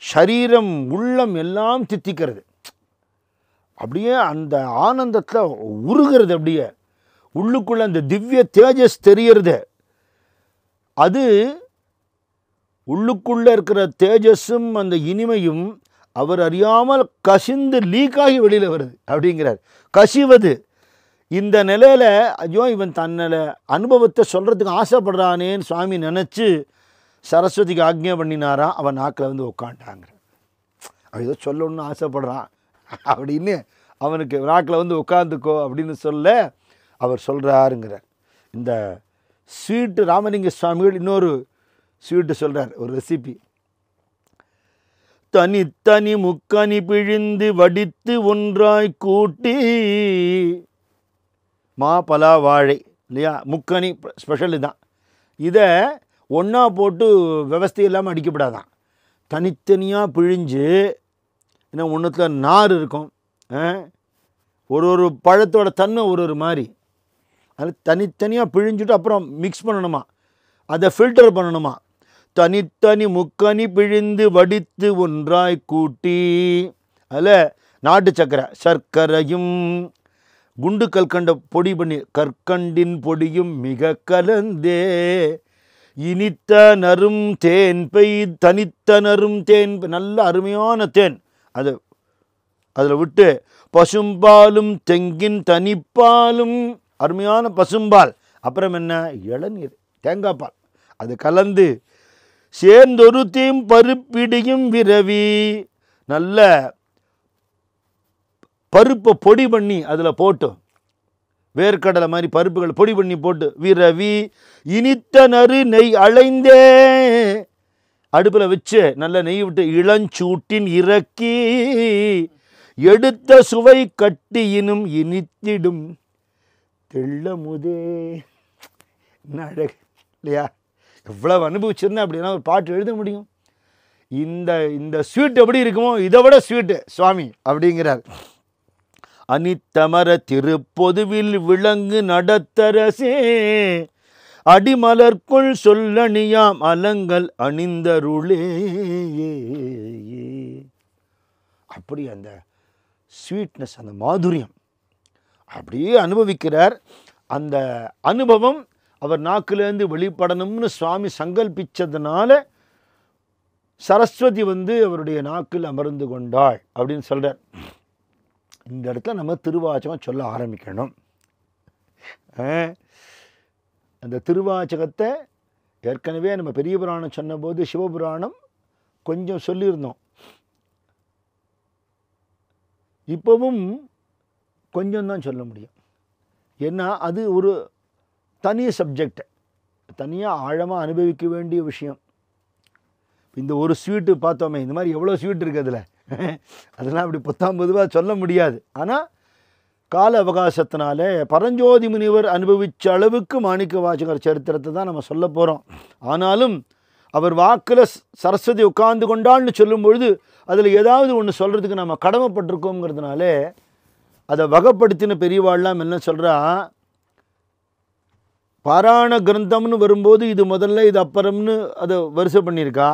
சரீரம் உள்ளம் எல்லாம் தித்திக்கிறது. அப்படியே அந்த ஆனந்தத்தில் உருகிறது. அப்படியே உள்ளுக்குள்ள அந்த திவ்ய தேஜஸ் தெரியறது. அது உள்ளுக்குள்ளே இருக்கிற தேஜஸும் அந்த இனிமையும் அவர் அறியாமல் கசிந்து லீக்காகி வெளியில் வருது அப்படிங்கிறார். கசிவது. இந்த நிலையில் ஐயோ இவன் தன்னில் அனுபவத்தை சொல்கிறதுக்கு ஆசைப்படுறானேன்னு சுவாமி நினச்சி சரஸ்வதிக்கு ஆக்ஞை பண்ணினாரா. அவன் நாக்கில் வந்து உட்காண்டாங்க. அவன் ஏதோ சொல்லணும்னு ஆசைப்படுறான் அப்படின்னு அவனுக்கு நாக்கில் வந்து உட்காந்துக்கோ அப்படின்னு சொல்ல அவர் சொல்கிறாருங்கிறார். இந்த ஸ்வீட்டு ராமலிங்க சுவாமிகள் இன்னொரு ஸ்வீட்டு சொல்கிறார், ஒரு ரெசிபி. தனித்தனி முக்கனி பிழிந்து வடித்து ஒன்றாய் கூட்டி, மா பலா வாழை இல்லையா, முக்கனி ஸ்பெஷல் தான். இதை ஒன்றா போட்டு விவஸ்தை இல்லாமல் அடிக்கப்படாதான். தனித்தனியாக பிழிஞ்சு, ஏன்னா ஒன்றுத்தில் நார் இருக்கும், ஒரு பழத்தோட தன்மை ஒரு மாதிரி, அது தனித்தனியாக பிழிஞ்சுட்டு அப்புறம் மிக்ஸ் பண்ணணுமா, அதை ஃபில்டர் பண்ணணுமா. தனித்தனி முக்கனி பிழிந்து வடித்து ஒன்றாய் கூட்டி, அதில் நாட்டு சக்கரை சர்க்கரையும் குண்டு கற்கண்ட பொடி பண்ணி கற்கண்டின் பொடியும் மிக கலந்தே இனித்த நரும் தேன் பெய் தனித்த நரும் தேன், நல்ல அருமையான தேன் அது அதில் விட்டு பசும்பாலும் தெங்கின் தனிப்பாலும், அருமையான பசும்பால், அப்புறம் என்ன இளநீர் தேங்காய் பால், அது கலந்து சேர்ந்தொரு தீம் பருப்பிடியும் விரவி, நல்ல பருப்பை பொடி பண்ணி அதில் போட்டு, வேர்க்கடலை மாதிரி பருப்புகள் பொடி பண்ணி போட்டு விரவி இனித்த நறு நெய் அலைந்தே, அடுப்பில் வச்சு நல்ல நெய் விட்டு இளஞ்சூட்டின் இறக்கி எடுத்த சுவை கட்டியினும் இனித்திடும் தெள்ளமுதே. என்ன அழகு இல்லையா? எவ்வளவு அனுபவிச்சிருந்தா அப்படின்னா ஒரு பாட்டு எழுத முடியும். இந்த ஸ்வீட் எப்படி இருக்குமோ இதை விட ஸ்வீட்டு சுவாமி அப்படிங்கிறார். அனித்தமர திருப்பொதுவில் விளங்கு நடத்தரசே அடிமலர்க்குள் சொல்லணியாம் அலங்கள் அணிந்தருளே. அப்படி அந்த ஸ்வீட்னஸ், அந்த மாதுரியம் அப்படியே அனுபவிக்கிறார். அந்த அனுபவம் அவர் நாக்கிலேருந்து வெளிப்படணும்னு சுவாமி சங்கல்பிச்சதுனால சரஸ்வதி வந்து அவருடைய நாக்கில் அமர்ந்து கொண்டாள் அப்படின்னு சொல்கிறார். இந்த இடத்துல நம்ம திருவாச்சகம் சொல்ல ஆரம்பிக்கணும். அந்த திருவாச்சகத்தை ஏற்கனவே நம்ம பெரிய புராணம் சொன்னபோது சிவபுராணம் கொஞ்சம் சொல்லியிருந்தோம். இப்போவும் கொஞ்சம் தான் சொல்ல முடியும். ஏன்னா அது ஒரு தனி சப்ஜெக்ட், தனியாக ஆழமாக அனுபவிக்க வேண்டிய விஷயம். இந்த ஒரு ஸ்வீட்டு பார்த்தோமே, இந்த மாதிரி எவ்வளோ ஸ்வீட் இருக்குது அதில், அதெல்லாம் அப்படி பொதுவாக சொல்ல முடியாது. ஆனால் கால அவகாசத்தினால பரஞ்சோதி முனிவர் அனுபவித்த அளவுக்கு மாணிக்க வாசகர் சரித்திரத்தை தான் நம்ம சொல்ல போகிறோம். ஆனாலும் அவர் வாக்கில் சரஸ்வதி உட்கார்ந்து கொண்டாள்னு சொல்லும் பொழுது அதில் ஏதாவது ஒன்று சொல்கிறதுக்கு நம்ம கடமைப்பட்டிருக்கோங்கிறதுனால அதை வகைப்படுத்தின பெரியவாள்லாம் என்ன சொல்கிறா, பாராயண கிரந்தம்னு வரும்போது இது முதல்ல இது அப்புறம்னு அதை வரிசை பண்ணியிருக்கா.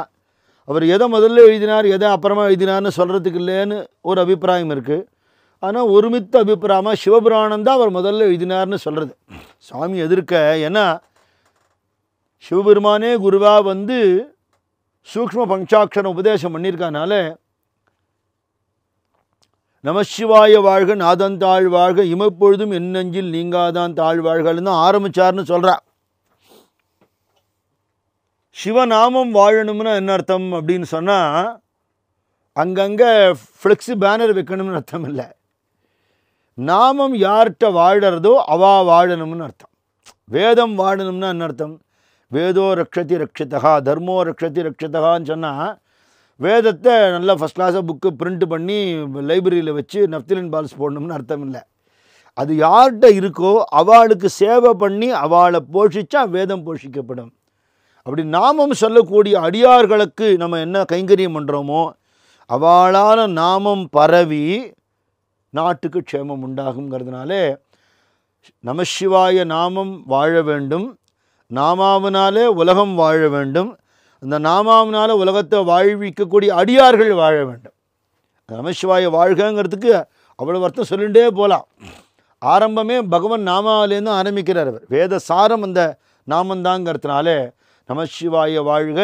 அவர் எதை முதல்ல எழுதினார் எதை அப்புறமா எழுதினார்னு சொல்கிறதுக்கு இல்லைன்னு ஒரு அபிப்பிராயம் இருக்குது. ஆனால் ஒருமித்த அபிப்பிராயமாக சிவபுராணம் தான் அவர் முதல்ல எழுதினார்னு சொல்கிறது சுவாமி எதிர்க்க. ஏன்னா சிவபெருமானே குருவாக வந்து சூக்ஷ்ம பஞ்சாட்சரம் உபதேசம் பண்ணியிருக்கனால நமசிவாய வாழ்க நாதந்தாழ் வாழ்க இமைப்பொழுதும் என் நெஞ்சில் நீங்காதான் தாழ்வாழ்கள்னு தான் ஆரம்பித்தார்னு சொல்கிறா. சிவநாமம் வாழணும்னு என்ன அர்த்தம் அப்படின்னு சொன்னால் அங்கங்கே ஃப்ளெக்ஸு பேனர் வைக்கணும்னு அர்த்தம் இல்லை. நாமம் யார்கிட்ட வாழறதோ அவா வாழணும்னு அர்த்தம். வேதம் வாழணும்னா என்ன அர்த்தம், வேதோ ரக்ஷதி ரக்ஷிதா தர்மோ ரக்ஷதி ரக்ஷிதான்னு சொன்னால் வேதத்தை நல்லா ஃபஸ்ட் கிளாஸாக புக்கு பிரிண்ட் பண்ணி லைப்ரரியில் வச்சு நப்திலின் பால்ஸ் போடணும்னு அர்த்தம் இல்லை. அது யார்கிட்ட இருக்கோ அவளுக்கு சேவை பண்ணி அவளை போஷிச்சா வேதம் போஷிக்கப்படும். அப்படி நாமம் சொல்லக்கூடிய அடியார்களுக்கு நம்ம என்ன கைங்கரியம் பண்ணுறோமோ அவளான நாமம் பரவி நாட்டுக்கு க்ஷேமம் உண்டாகுங்கிறதுனாலே நமசிவாய நாமம் வாழ வேண்டும், நாமாவினாலே உலகம் வாழ வேண்டும், அந்த நாமாவினால உலகத்தை வாழ்விக்கக்கூடிய அடியார்கள் வாழ வேண்டும். நமசிவாய வாழ்கங்கிறதுக்கு அவ்வளோ அர்த்தம் சொல்லிகிட்டே போகலாம். ஆரம்பமே பகவான் நாமாவிலேருந்து ஆரம்பிக்கிறார். அவர் வேத சாரம் அந்த நாமந்தாங்கிறதுனால நமசிவாய வாழ்க.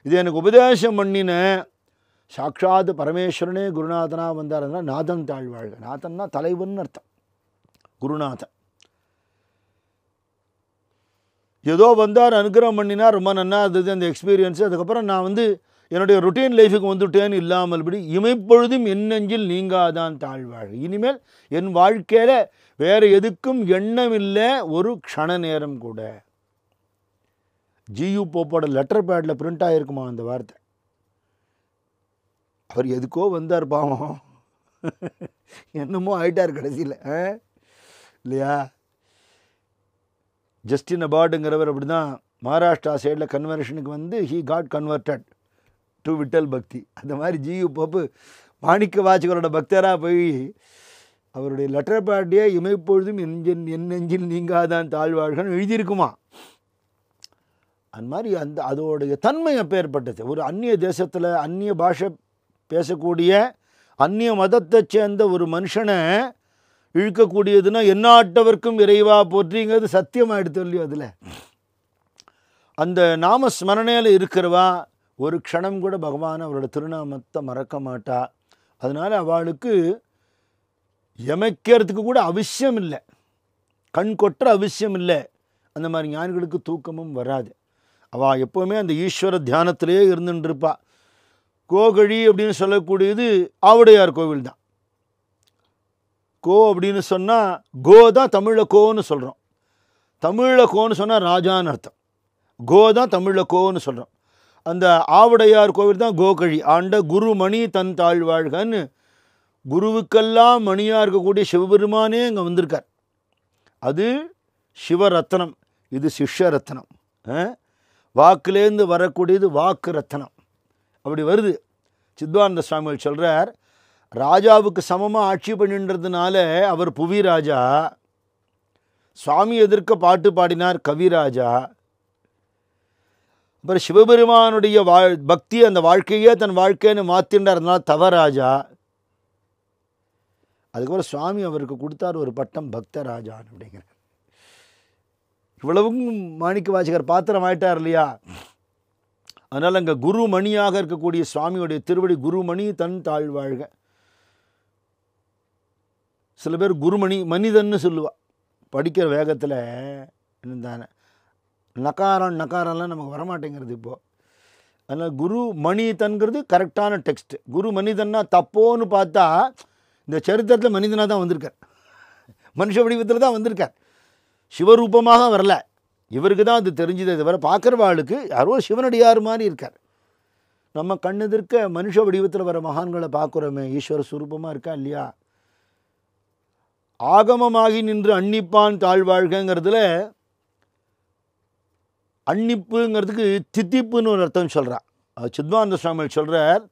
இது எனக்கு உபதேசம் பண்ணின சாட்சாத் பரமேஸ்வரனே குருநாதனாக வந்தார். அதனால் நாதன் தாழ் வாழ்க. நாதன்னா தலைவன் அர்த்தம். குருநாதன் ஏதோ வந்தார், அனுகிரகம் பண்ணினார், ரொம்ப நன்னா இருந்தது அந்த எக்ஸ்பீரியன்ஸு. அதுக்கப்புறம் நான் என்னுடைய ரொட்டீன் லைஃபுக்கு வந்துட்டேன்னு இல்லாமல்படி இமைப்பொழுதும் என் நெஞ்சில் நீங்காதான் தாழ்வாழ். இனிமேல் என் வாழ்க்கையில் வேறு எதுக்கும் எண்ணம் இல்லை ஒரு க்ஷண நேரம் கூட. ஜியு போப்போட லெட்டர் பேடில் பிரிண்ட் ஆகிருக்குமா அந்த வார்த்தை. அவர் எதுக்கோ வந்தார் பாவம், என்னமோ ஆயிட்டார் கடைசியில் இல்லையா. ஜஸ்டின் அபார்டுங்கிறவர் அப்படி தான் மகாராஷ்டிரா சைடில் கன்வர்ஷனுக்கு he got converted to Vitthal bhakti. அந்த மாதிரி ஜியு போப்பு மாணிக்க வாசகரோட பக்தராக போய் அவருடைய லெட்டர் பேட்டையே இமைப்பொழுதும் என் நெஞ்சில் நீங்காதான் தாழ்வாழ்கன்னு எழுதியிருக்குமா. அந்த மாதிரி அதோடைய தன்மை அப்பேற்பட்டது. ஒரு அந்நிய தேசத்தில் அந்நிய பாஷை பேசக்கூடிய அந்நிய மதத்தை சேர்ந்த ஒரு மனுஷனை இழுக்கக்கூடியதுன்னா எந்நாட்டவர்க்கும் இறைவா போற்றிங்கிறது சத்தியமாக எடுத்து இல்லையோ. அதில் அந்த நாம ஸ்மரணையில் இருக்கிறவா ஒரு க்ஷணம் கூட பகவான் அவரோட திருநாமத்தை மறக்க மாட்டா. அதனால் அவளுக்கு எமைக்கிறதுக்கு கூட அவசியம் இல்லை, கண் கொட்டுற அவசியம் இல்லை. அந்த மாதிரி ஞானிகளுக்கு தூக்கமும் வராது. அவள் எப்போவுமே அந்த ஈஸ்வர தியானத்திலே இருந்துட்டுருப்பா. கோகழி அப்படின்னு சொல்லக்கூடியது ஆவுடையார் கோவில் தான். கோ அப்படின்னு சொன்னால் கோ தான் தமிழில் கோன்னு சொல்கிறோம். தமிழில் கோன்னு சொன்னால் ராஜான்னு அர்த்தம். கோ தான் தமிழில் கோன்னு சொல்கிறோம். அந்த ஆவுடையார் கோவில் தான் கோகழி. ஆண்ட குருமணி தன் தாழ்வாழ்கன்னு குருவுக்கெல்லாம் மணியாக இருக்கக்கூடிய சிவபெருமானே இங்கே வந்திருக்கார். அது சிவரத்னம், இது சிஷ்ய ரத்னம். வாக்குலேருந்து வரக்கூடியது வாக்கு ரத்னம். அப்படி வருது. சித்வானந்த சுவாமிகள் சொல்கிறார், ராஜாவுக்கு சமமாக ஆட்சி பண்ணின்றதுனால அவர் புவி ராஜா, சுவாமி எதிர்க்க பாட்டு பாடினார் கவிராஜா. அப்புறம் சிவபெருமானுடைய பக்தி அந்த வாழ்க்கையே தன் வாழ்க்கைன்னு மாற்றின்றார், அதனால் தவராஜா. அதுக்கப்புறம் சுவாமி அவருக்கு கொடுத்தார் ஒரு பட்டம் பக்தராஜான் அப்படிங்கிறார். இவ்வளவும் மாணிக்க வாசகர் பாத்திரம் ஆயிட்டார் இல்லையா. அதனால் அங்கே குருமணியாக இருக்கக்கூடிய சுவாமியுடைய திருவடி குருமணி தன் தாழ்வாழ்க. சில பேர் குருமணி மனிதன்னு சொல்லுவா. படிக்கிற வேகத்தில் என்னதானே நகாரம்லாம் நமக்கு வரமாட்டேங்கிறது இப்போது. அதனால் குரு மணி தன்கிறது கரெக்டான டெக்ஸ்ட்டு. குரு மனிதன்னா தப்போன்னு பார்த்தா இந்த சரித்திரத்தில் மனிதனாக தான் வந்திருக்கார், மனுஷ வடிவத்தில் தான் வந்திருக்கார், சிவரூபமாக வரல. இவருக்கு தான் அது தெரிஞ்சதை தவிர பார்க்குறவாளுக்கு யாரோ சிவனடியார் மாதிரி இருக்கார். நம்ம கண்ணெதிர்க்க மனுஷ வடிவத்தில் வர மகான்களை பார்க்குறோமே, ஈஸ்வர சுரூபமாக இருக்கா இல்லையா. ஆகமமாகி நின்று அன்னிப்பான் தாழ்வாழ்கங்கிறதுல அன்னிப்புங்கிறதுக்கு தித்திப்புன்னு ஒரு அர்த்தம் சொல்கிறார். சித்வானந்த சுவாமிகள் சொல்கிறார்,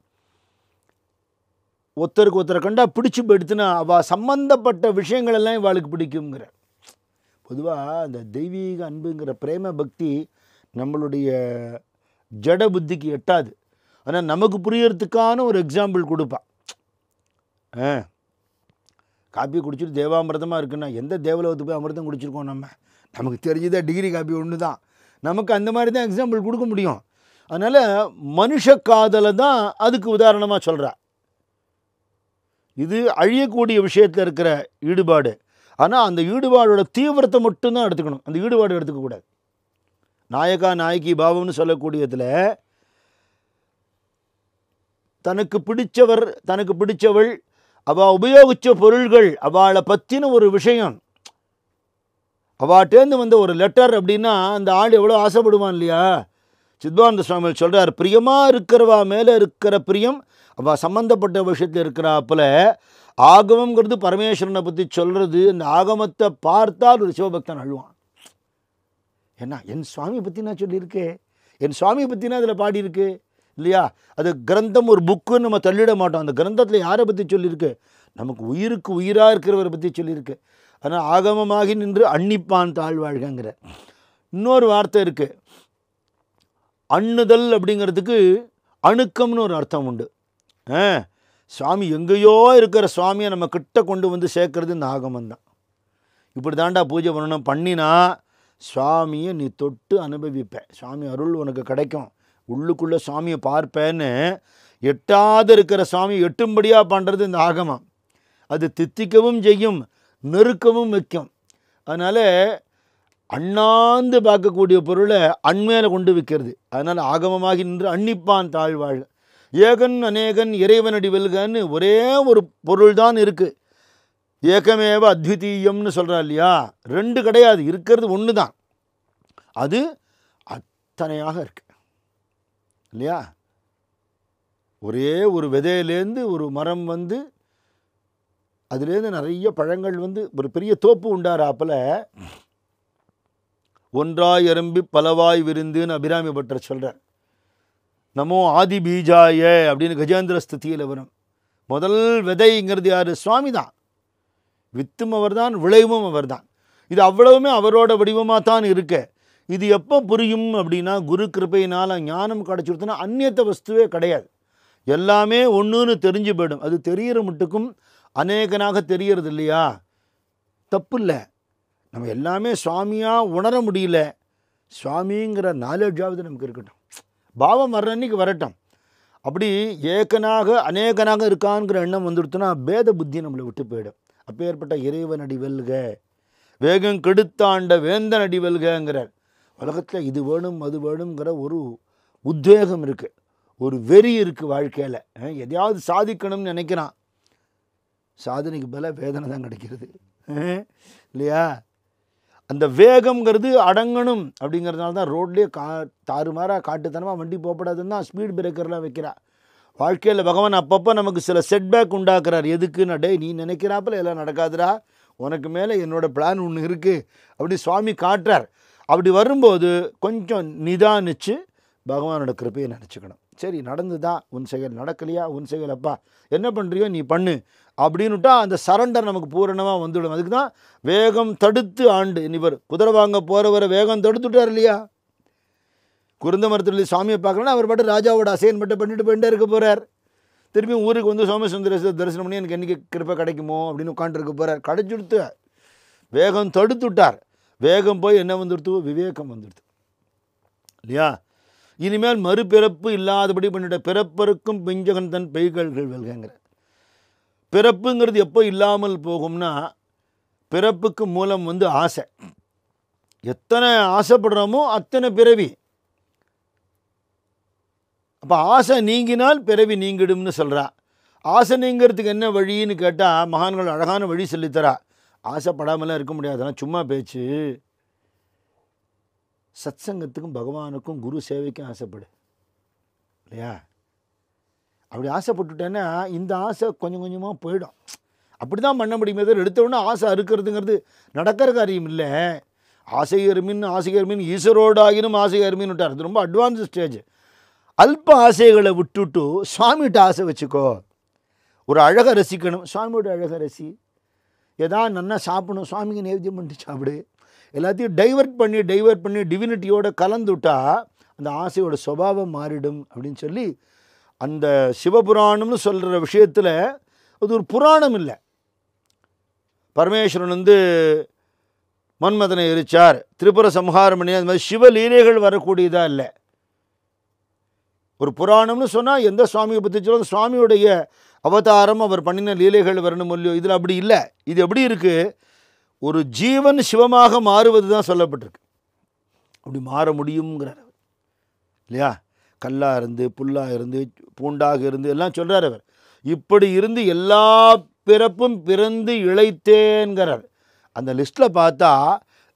ஒருத்தருக்கு ஒருத்தரை கண்டா பிடிச்சி போயிடுத்துன்னா அவள் சம்பந்தப்பட்ட விஷயங்கள் எல்லாம் இவாளுக்கு பிடிக்குங்கிறார். பொதுவாக அந்த தெய்வீக அன்புங்கிற பிரேம பக்தி நம்மளுடைய ஜட புத்திக்கு எட்டாது. ஆனால் நமக்கு புரியறதுக்கான ஒரு எக்ஸாம்பிள் கொடுப்பாள். காப்பி குடிச்சிட்டு தேவாமிர்தமாக இருக்குன்னா எந்த தேவலோகத்துக்கு போய் அமிர்தம் குடிச்சிருக்கோம் நம்ம? நமக்கு தெரிஞ்சதா டிகிரி காப்பி ஒன்று தான். நமக்கு அந்த மாதிரி தான் எக்ஸாம்பிள் கொடுக்க முடியும். அதனால் மனுஷ காதலை தான் அதுக்கு உதாரணமாக சொல்கிறா. இது அழியக்கூடிய விஷயத்தில் இருக்கிற ஈடுபாடு. ஆனால் அந்த ஈடுபாடோட தீவிரத்தை மட்டும்தான் எடுத்துக்கணும், அந்த ஈடுபாடு எடுத்துக்கக்கூடாது. நாயகா நாயகி பாவம்னு சொல்லக்கூடியதில் தனக்கு பிடிச்சவர் தனக்கு பிடிச்சவள் அவள் உபயோகித்த பொருள்கள் அவளை பற்றின ஒரு விஷயம், அவாட்டேந்து வந்த ஒரு லெட்டர் அப்படின்னா அந்த ஆள் எவ்வளோ ஆசைப்படுவான் இல்லையா. சித்வானந்த சுவாமிகள் சொல்கிறார், பிரியமாக இருக்கிறவா மேலே இருக்கிற பிரியம் அவள் சம்மந்தப்பட்ட விஷயத்தில் இருக்கிறாப்பில் ஆகமங்கிறது பரமேஸ்வரனை பற்றி சொல்கிறது. அந்த ஆகமத்தை பார்த்தால் ஒரு சிவபக்தன் அழுவான். ஏன்னா என் சுவாமியை பற்றி நான் சொல்லியிருக்கேன், என் சுவாமியை பற்றினா அதில் பாடியிருக்கு, இல்லையா? அது கிரந்தம், ஒரு புக்குன்னு நம்ம தள்ளிட மாட்டோம். அந்த கிரந்தத்தில் யாரை பற்றி சொல்லியிருக்கு? நமக்கு உயிருக்கு உயிராக இருக்கிறவரை பற்றி சொல்லியிருக்கு. ஆனால் ஆகமமாகி நின்று அன்னிப்பான் தாழ்வாழ்கிற இன்னொரு வார்த்தை இருக்குது. அண்ணுதல் அப்படிங்கிறதுக்கு அணுக்கம்னு ஒரு அர்த்தம் உண்டு. சுவாமி எங்கேயோ இருக்கிற சுவாமியை நம்ம கிட்ட கொண்டு வந்து சேர்க்கறது இந்த ஆகமந்தான். இப்படி தாண்டா பூஜை பண்ணணும், பண்ணினா சுவாமியை நீ தொட்டு அனுபவிப்ப, சுவாமி அருள் உனக்கு கிடைக்கும், உள்ளுக்குள்ளே சுவாமியை பார்ப்பேன்னு எட்டாவது இருக்கிற சுவாமி எட்டும்படியாக பண்ணுறது இந்த ஆகமம். அது தித்திக்கவும் செய்யும், நெருக்கவும் வைக்கும். அதனால் அண்ணாந்து பார்க்கக்கூடிய பொருளை அண்மையில கொண்டு வைக்கிறது. அதனால் ஆகமமாகி நின்று அன்னிப்பான் தாழ்வாழ். ஏகன் அநேகன் இறைவனடி வெல்கன்னு ஒரே ஒரு பொருள் தான் இருக்குது. ஏகமேவ அத்விதீயம்னு சொல்கிறா இல்லையா? ரெண்டு கிடையாது, இருக்கிறது ஒன்று தான். அது அத்தனையாக இருக்கு இல்லையா? ஒரே ஒரு விதையிலேருந்து ஒரு மரம் வந்து அதுலேருந்து நிறைய பழங்கள் வந்து ஒரு பெரிய தோப்பு உண்டாராப்பில் ஒன்றாய் எறும்பி பலவாய் விருந்துன்னு அபிராமி பட்டர் சொல்கிறார். நமோ ஆதி பீஜாய அப்படின்னு கஜேந்திர ஸ்துதியில் வரும். முதல் விதைங்கிறது யார்? சுவாமி தான். வித்தும் அவர் தான், விளைவும் அவர் தான். இது அவ்வளவுமே அவரோட வடிவமாக தான் இருக்கு. இது எப்போ புரியும் அப்படின்னா, குரு கிருபையினால் ஞானம் கிடச்சிருச்சுன்னா அந்நியத்த வஸ்துவே கிடையாது, எல்லாமே ஒன்றுன்னு தெரிஞ்சு போயிடும். அது தெரிகிற மட்டுக்கும் அநேகனாக தெரியறது இல்லையா? தப்பு இல்லை. நம்ம எல்லாமே சுவாமியாக உணர முடியல, சுவாமிங்கிற நாலேஜாவது நமக்கு இருக்கட்டும், பாவம் வர்ற அன்னைக்கு வரட்டும். அப்படி ஏகனாக அநேகனாக இருக்கான்ங்கிற எண்ணம் வந்துடுத்துனா பேத புத்தி நம்மளை விட்டு போயிடும். அப்பேற்பட்ட இறைவன் அடி வெல்க, வேகம் கெடுத்தாண்ட வேந்தன் அடி வெல்கங்கிறார். உலகத்தில் இது வேணும் அது வேணுங்கிற ஒரு உத்வேகம் இருக்குது, ஒரு வெறி இருக்குது வாழ்க்கையில். எதையாவது சாதிக்கணும்னு நினைக்கிறான், சாதனைக்கு பல வேதனை தான் கிடைக்கிறது இல்லையா? அந்த வேகம்ங்கிறது அடங்கணும் அப்படிங்கிறதுனால தான் ரோட்லேயே தாறுமாறாக காட்டுத்தனமாக வண்டி போகப்படாதுன்னு தான் ஸ்பீட் பிரேக்கர்லாம் வைக்கிறா. வாழ்க்கையில் பகவான் அப்பப்போ நமக்கு சில செட்பேக் உண்டாக்குறார். எதுக்குன்னு, டே நீ நினைக்கிறாப்பில் எல்லாம் நடக்காதுடா, உனக்கு மேலே என்னோட பிளான் ஒன்று இருக்குது அப்படி சுவாமி காட்டுறார். அப்படி வரும்போது கொஞ்சம் நிதானிச்சு பகவானோட கிருப்பையை நினச்சிக்கணும். சரி நடந்துதான், உன் செயல் நடக்கலையா, உன் செயல் அப்பா என்ன பண்ணுறியோ நீ பண்ணு அப்படின்னுட்டா அந்த சரண்டர் நமக்கு பூரணமாக வந்துவிடும். அதுக்கு தான் வேகம் தடுத்து ஆண்டு. இவர் குதிரை வாங்க போகிறவரை வேகம் தடுத்துட்டார் இல்லையா? குருந்த மரத்தில் சுவாமியை பார்க்கலன்னா அவர் பாட்டு ராஜாவோட அசைன்மெண்ட்டை பண்ணிட்டு போயிட்டே இருக்க போகிறார். திரும்பியும் ஊருக்கு வந்து சுவாமி சுந்தரேஸ்வரர் தரிசனம் பண்ணி எனக்கு என்றைக்கு கிருப்பை கிடைக்குமோ அப்படின்னு உட்காந்துருக்க போகிறார். கிடைச்சுடுத்து வேகம் தடுத்துட்டார். வேகம் போய் என்ன வந்துடுத்து? விவேகம் வந்துடுது இல்லையா? இனிமேல் மறுபிறப்பு இல்லாதபடி பண்ணிட்ட பிறப்பருக்கும் பெஞ்சகன் தன் பெய்கள்கள் வெல்கங்கிற. பிறப்புங்கிறது எப்போ இல்லாமல் போகும்னா, பிறப்புக்கு மூலம் வந்து ஆசை. எத்தனை ஆசைப்படுறோமோ அத்தனை பிறவி. அப்போ ஆசை நீங்கினால் பிறவி நீங்கிடும்னு சொல்கிறா. ஆசை நீங்கிறதுக்கு என்ன வழின்னு கேட்டால் மகான்கள் அழகான வழி சொல்லித்தரா. ஆசைப்படாமலாம் இருக்க முடியாது, ஆனால் சும்மா பேச்சு. சத்சங்கத்துக்கும் பகவானுக்கும் குரு சேவைக்கும் ஆசைப்படு இல்லையா? அப்படி ஆசைப்பட்டுட்டேன்னா இந்த ஆசை கொஞ்சம் கொஞ்சமாக போயிடும். அப்படி தான் பண்ண முடியுமே தவிர எடுத்தவுடனே ஆசை அறுக்கிறதுங்கிறது நடக்கிற காரியம் இல்லை. ஆசை அருமின் ஆசை அருமின் ஈஸ்வரோடாகினும் ஆசை அருமின்னு விட்டார். அது ரொம்ப அட்வான்ஸ் ஸ்டேஜ். அல்ப ஆசைகளை விட்டுட்டு சுவாமிகிட்ட ஆசை வச்சுக்கோ. ஒரு அழகை ரசிக்கணும், சுவாமியோட அழகை ரசி. எதாவது நன்னா சாப்பிடணும், சுவாமிக்கு நைவேத்தியம் பண்ணிட்டு சாப்பிடு. எல்லாத்தையும் டைவர்ட் பண்ணி டிவினிட்டியோட கலந்து விட்டா அந்த ஆசையோட சுபாவம் மாறிடும் அப்படின்னு சொல்லி அந்த சிவபுராணம்னு சொல்கிற விஷயத்தில் அது ஒரு புராணம் இல்லை. பரமேஸ்வரன் வந்து மன்மதனை எரிச்சார், திரிபுர சம்ஹாரம் பண்ணி, அது மாதிரி சிவலீலைகள் வரக்கூடியதாக இல்லை. ஒரு புராணம்னு சொன்னால் எந்த சுவாமியை பற்றி சொல்ல சுவாமியுடைய அவதாரம் அவர் பண்ணின லீலைகள் வரணும் இல்லையோ. இதில் அப்படி இல்லை. இது எப்படி இருக்குது? ஒரு ஜீவன் சிவமாக மாறுவது தான் சொல்லப்பட்டிருக்கு. அப்படி மாற முடியுங்கிறார் அவர் இல்லையா? கல்லாக இருந்து புல்லாக இருந்து பூண்டாக இருந்து எல்லாம் சொல்கிறார் அவர். இப்படி இருந்து எல்லா பிறப்பும் பிறந்து இழைத்தேன்கிறார். அந்த லிஸ்ட்டில் பார்த்தா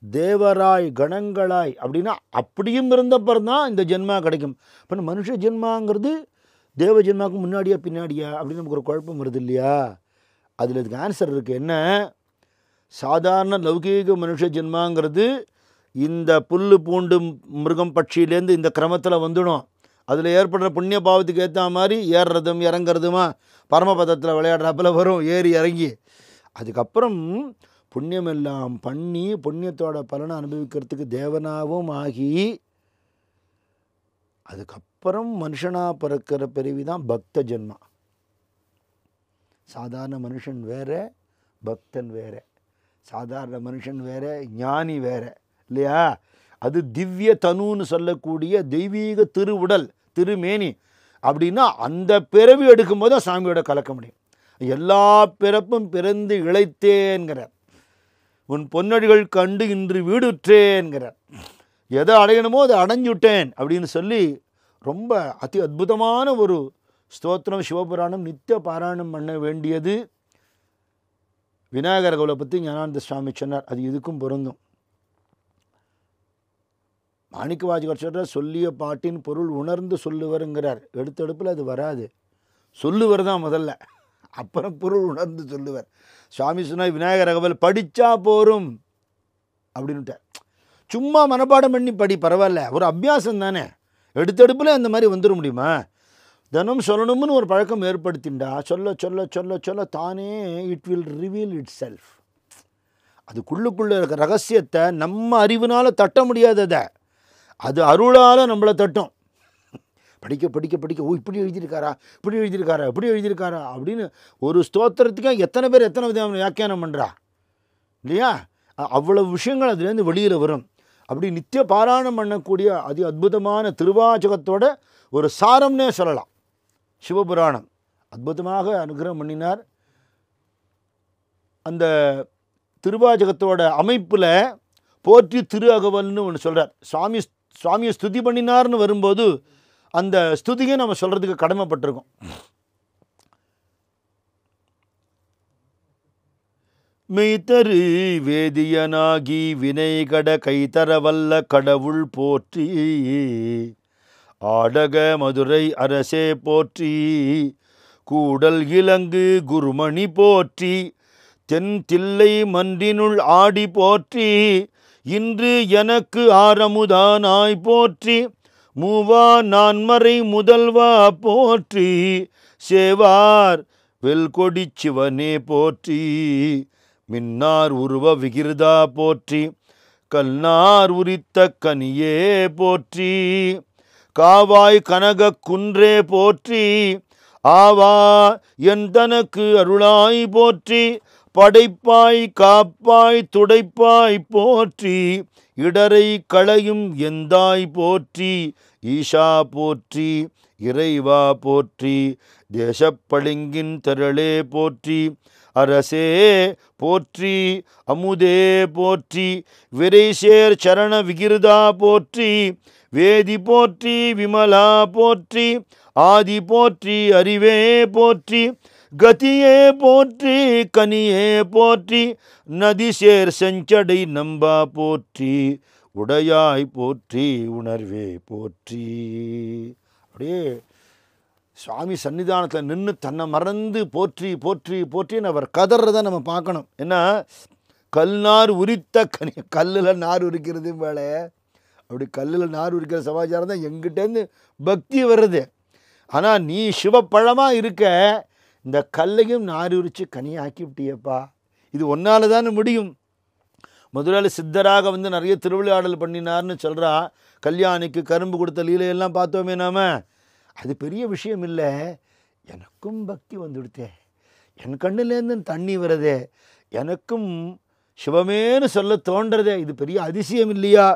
தேவராய் கணங்களாய் அப்படின்னா அப்படியும் இருந்தப்பறம் தான் இந்த ஜென்மா கிடைக்கும். இப்போ மனுஷ ஜென்மாங்கிறது தேவ ஜென்மாவுக்கு முன்னாடியா பின்னாடியா அப்படின்னு நமக்கு ஒரு குழப்பம் வருது இல்லையா? அதில் இதுக்கு ஆன்சர் இருக்குது. என்ன? சாதாரண லௌகீக மனுஷ ஜென்மாங்கிறது இந்த புல் பூண்டு மிருகம் பட்சியிலேருந்து இந்த கிரமத்தில் வந்துடும். அதில் ஏற்படுற புண்ணிய பாவத்துக்கு ஏற்ற மாதிரி ஏறுறதும் இறங்குறதுமா பரமபதத்தில் விளையாடுறாப்புல வரும், ஏறி இறங்கி. அதுக்கப்புறம் புண்ணியம் எல்லாம் பண்ணி புண்ணியத்தோட பலனை அனுபவிக்கிறதுக்கு தேவனாகவும் ஆகி அதுக்கப்புறம் மனுஷனாக பிறக்கிற பிறவி தான் பக்த ஜென்மா. சாதாரண மனுஷன் வேற, பக்தன் வேற. சாதாரண மனுஷன் வேற, ஞானி வேற இல்லையா? அது திவ்ய தனுன்னு சொல்லக்கூடிய தெய்வீக திருவுடல் திருமேனி. அப்படின்னா அந்த பிறவி எடுக்கும்போது தான் சாமியோட கலக்க முடியும். எல்லா பிறப்பும் பிறந்து இழைத்தேன்கிறார். உன் பொன்னடிகள் கண்டு இன்று வீடுற்றேன்கிறார். எதை அடையணுமோ அதை அடைஞ்சுட்டேன் அப்படின்னு சொல்லி ரொம்ப அதி அற்புதமான ஒரு ஸ்தோத்திரம் சிவபுராணம் நித்திய பாராயணம் பண்ண வேண்டியது. விநாயகர் கவலை பற்றி ஞானானந்த சுவாமி சொன்னார், அது இதுக்கும் பொருந்தும். மாணிக்கவாசகர் சொல்கிறார், சொல்லிய பாட்டின் பொருள் உணர்ந்து சொல்லுவருங்கிறார். எடுத்தெடுப்பில் அது வராது, சொல்லுவர் தான் முதல்ல, அப்புறம் பொருள் உணர்ந்து சொல்லுவர். சுவாமி சொன்னார் விநாயகர் கவல் படித்தா போரும் அப்படின்ட்டார். சும்மா மனப்பாடம் பண்ணி படி பரவாயில்ல, ஒரு அபியாசம் தானே. எடுத்தெடுப்பில் அந்த மாதிரி வந்துட முடியுமா? தினம் சொல்லணும்னு ஒரு பழக்கம் ஏற்படுத்திண்டா சொல்ல சொல்ல சொல்ல சொல்ல தானே it will reveal itself. அதுக்குள்ளுக்குள்ளே இருக்க ரகசியத்தை நம்ம அறிவினால் தட்ட முடியாததை அது அருளால் நம்மளை தட்டும். படிக்க படிக்க படிக்க ஓ இப்படி எழுதியிருக்காரா, இப்படி எழுதியிருக்காரா, இப்படி எழுதியிருக்காரா அப்படின்னு ஒரு ஸ்தோத்திரத்துக்கு எத்தனை பேர் எத்தனை விதமான வியாக்கியானம் பண்ணுறா இல்லையா? அவ்வளவு விஷயங்கள் அதுலேருந்து வெளியில் வரும். அப்படி நித்திய பாராயணம் பண்ணக்கூடிய அதி அற்புதமான திருவாச்சகத்தோட ஒரு சாரம்னே சொல்லலாம். சிவபுராணம் அற்புதமாக அனுகிரகம் பண்ணினார். அந்த திருவாச்சகத்தோட அமைப்பில் போற்றி திரு அகவல்னு ஒன்று சொல்கிறார். சுவாமியை ஸ்துதி பண்ணினார்னு வரும்போது அந்த ஸ்துதியை நம்ம சொல்கிறதுக்கு கடமைப்பட்டிருக்கோம். மெய்தரு வேதியனாகி வினைகட கைதரவல்ல கடவுள் போற்றி, ஆடக மதுரை அரசே போற்றி, கூடல் இலங்கு குருமணி போற்றி, தென் தில்லை மன்றினுள் ஆடி போற்றி, இன்று எனக்கு ஆரமுதானாய் போற்றி, மூவா நான்மறை முதல்வா போற்றி, சேவார் வெல்கொடி சிவனே போற்றி, மின்னார் உருவ விகிருதா போற்றி, கல்நார் உரித்த கனியே போற்றி, காவாய் கனக குன்றே போற்றி, ஆவா என் தனக்கு அருளாய் போற்றி, படைப்பாய் காப்பாய் துடைப்பாய் போற்றி, இடரை களையும் எந்தாய் போற்றி, ஈஷா போற்றி, இறைவா போற்றி, தேசப்பளிங்கின் திரளே போற்றி, அரசே போற்றி, அமுதே போற்றி, விரைசேர் சரண விகிருதா போற்றி, வேதி போற்றி, விமலா போற்றி, ஆதி போற்றி, அறிவே போற்றி, கதியே போற்றி, கனியே போற்றி, நதிசேர் செஞ்சடை நம்பா போற்றி, உடையாய் போற்றி, உணர்வே போற்றி. அப்படியே சுவாமி சன்னிதானத்தில் நின்று தன்னை மறந்து போற்றி போற்றி போற்றின்னு அவர் கதறதை நம்ம பார்க்கணும். ஏன்னா கல்நார் உரித்த கனி, கல்லில் நார் உரிக்கிறது வேலை. அப்படி கல்லில் நார் உரிக்கிற சமாச்சாரம் தான் எங்கிட்டேருந்து பக்தி வருது. ஆனால் நீ சிவப்பழமாக இருக்க இந்த கல்லையும் நார் உரித்து கனியாக்கி விட்டியப்பா, இது ஒன்றால் தானே முடியும். முதலாளி சித்தராக வந்து நிறைய திருவிளையாடல் பண்ணினார்னு சொல்கிறா. கல்யாணிக்கு கரும்பு கொடுத்த லீலையெல்லாம் பார்த்தோமே நாம. அது பெரிய விஷயம் இல்லை. எனக்கும் பக்தி வந்துவிடுத்தே, என் கண்ணிலேருந்து தண்ணி வருதே, எனக்கும் சிவமேன்னு சொல்ல தோன்றதே, இது பெரிய அதிசயம் இல்லையா?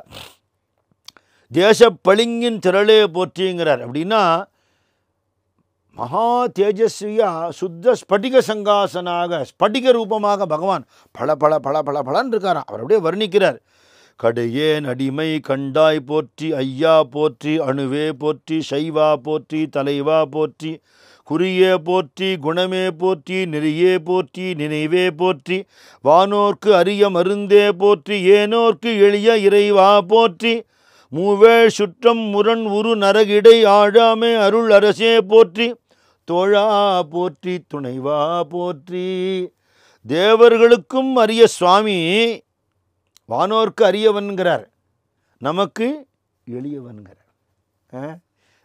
தேசப்பளிங்கின் திரளே போற்றிங்கிறார். அப்படின்னா மகா தேஜஸ்வியா சுத்த ஸ்படிக சங்காசனாக ஸ்படிக ரூபமாக பகவான் பல பல பல பல பலன் இருக்காராம். அவர் அப்படியே வர்ணிக்கிறார். கடையேன் அடிமை கண்டாய் போற்றி, ஐயா போற்றி, அணுவே போற்றி, சைவா போற்றி, தலைவா போற்றி, குறியே போற்றி, குணமே போற்றி, நெறியே போற்றி, நினைவே போற்றி, வானோர்க்கு அரிய மருந்தே போற்றி, ஏனோர்க்கு எளிய இறைவா போற்றி, மூவேழ் சுற்றம் முரண் உரு நரகிடை ஆழாமே அருள் அரசே போற்றி, தோழா போற்றி, துணைவா போற்றி. தேவர்களுக்கும் அரிய சுவாமி, வானோர்க்கு அரியவன்கிறார், நமக்கு எளியவன்கிறார்.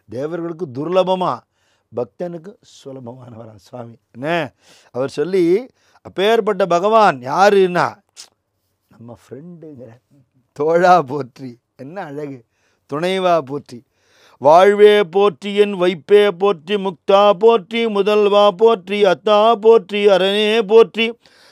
தேவர்களுக்கு துர்லபமாக, பக்தனுக்கு சுலபமானவரா சுவாமி என்ன அவர் சொல்லி, அப்பேற்பட்ட பகவான் யாருன்னா நம்ம ஃப்ரெண்டுங்கிற, தோழா போற்றி, என்ன அழகு, துணைவா போற்றி, வாழ்வே போற்றி, என் வைப்பே போற்றி, முக்தா போற்றி, முதல்வா போற்றி, அத்தா போற்றி, அரணே போற்றி,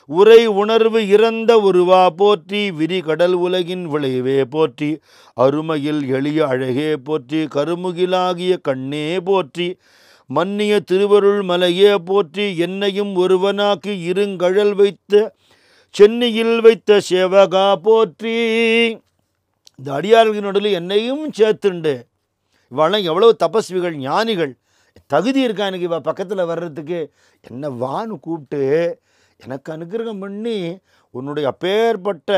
உரை உணர்வு இறந்த உருவா போற்றி, விரி கடல் உலகின் விளைவே போற்றி, அருமையில் எளிய அழகே போற்றி, கருமுகிலாகிய கண்ணே போற்றி, மன்னிய திருவருள் மலையே போற்றி, என்னையும் ஒருவனாக்கி இருங்கழல் வைத்த சென்னையில் வைத்த சேவகா போற்றி. இந்த அடியார்களின் நடுவில் என்னையும் சேர்த்துண்டு, இவெல்லாம் எவ்வளோ தபஸ்விகள், ஞானிகள், தகுதி இருக்கா எனக்கு இவ பக்கத்தில் வர்றதுக்கு, என்ன வான்னு கூப்பிட்டு எனக்கு அனுகிரகம் பண்ணி உன்னுடைய அப்பேற்பட்ட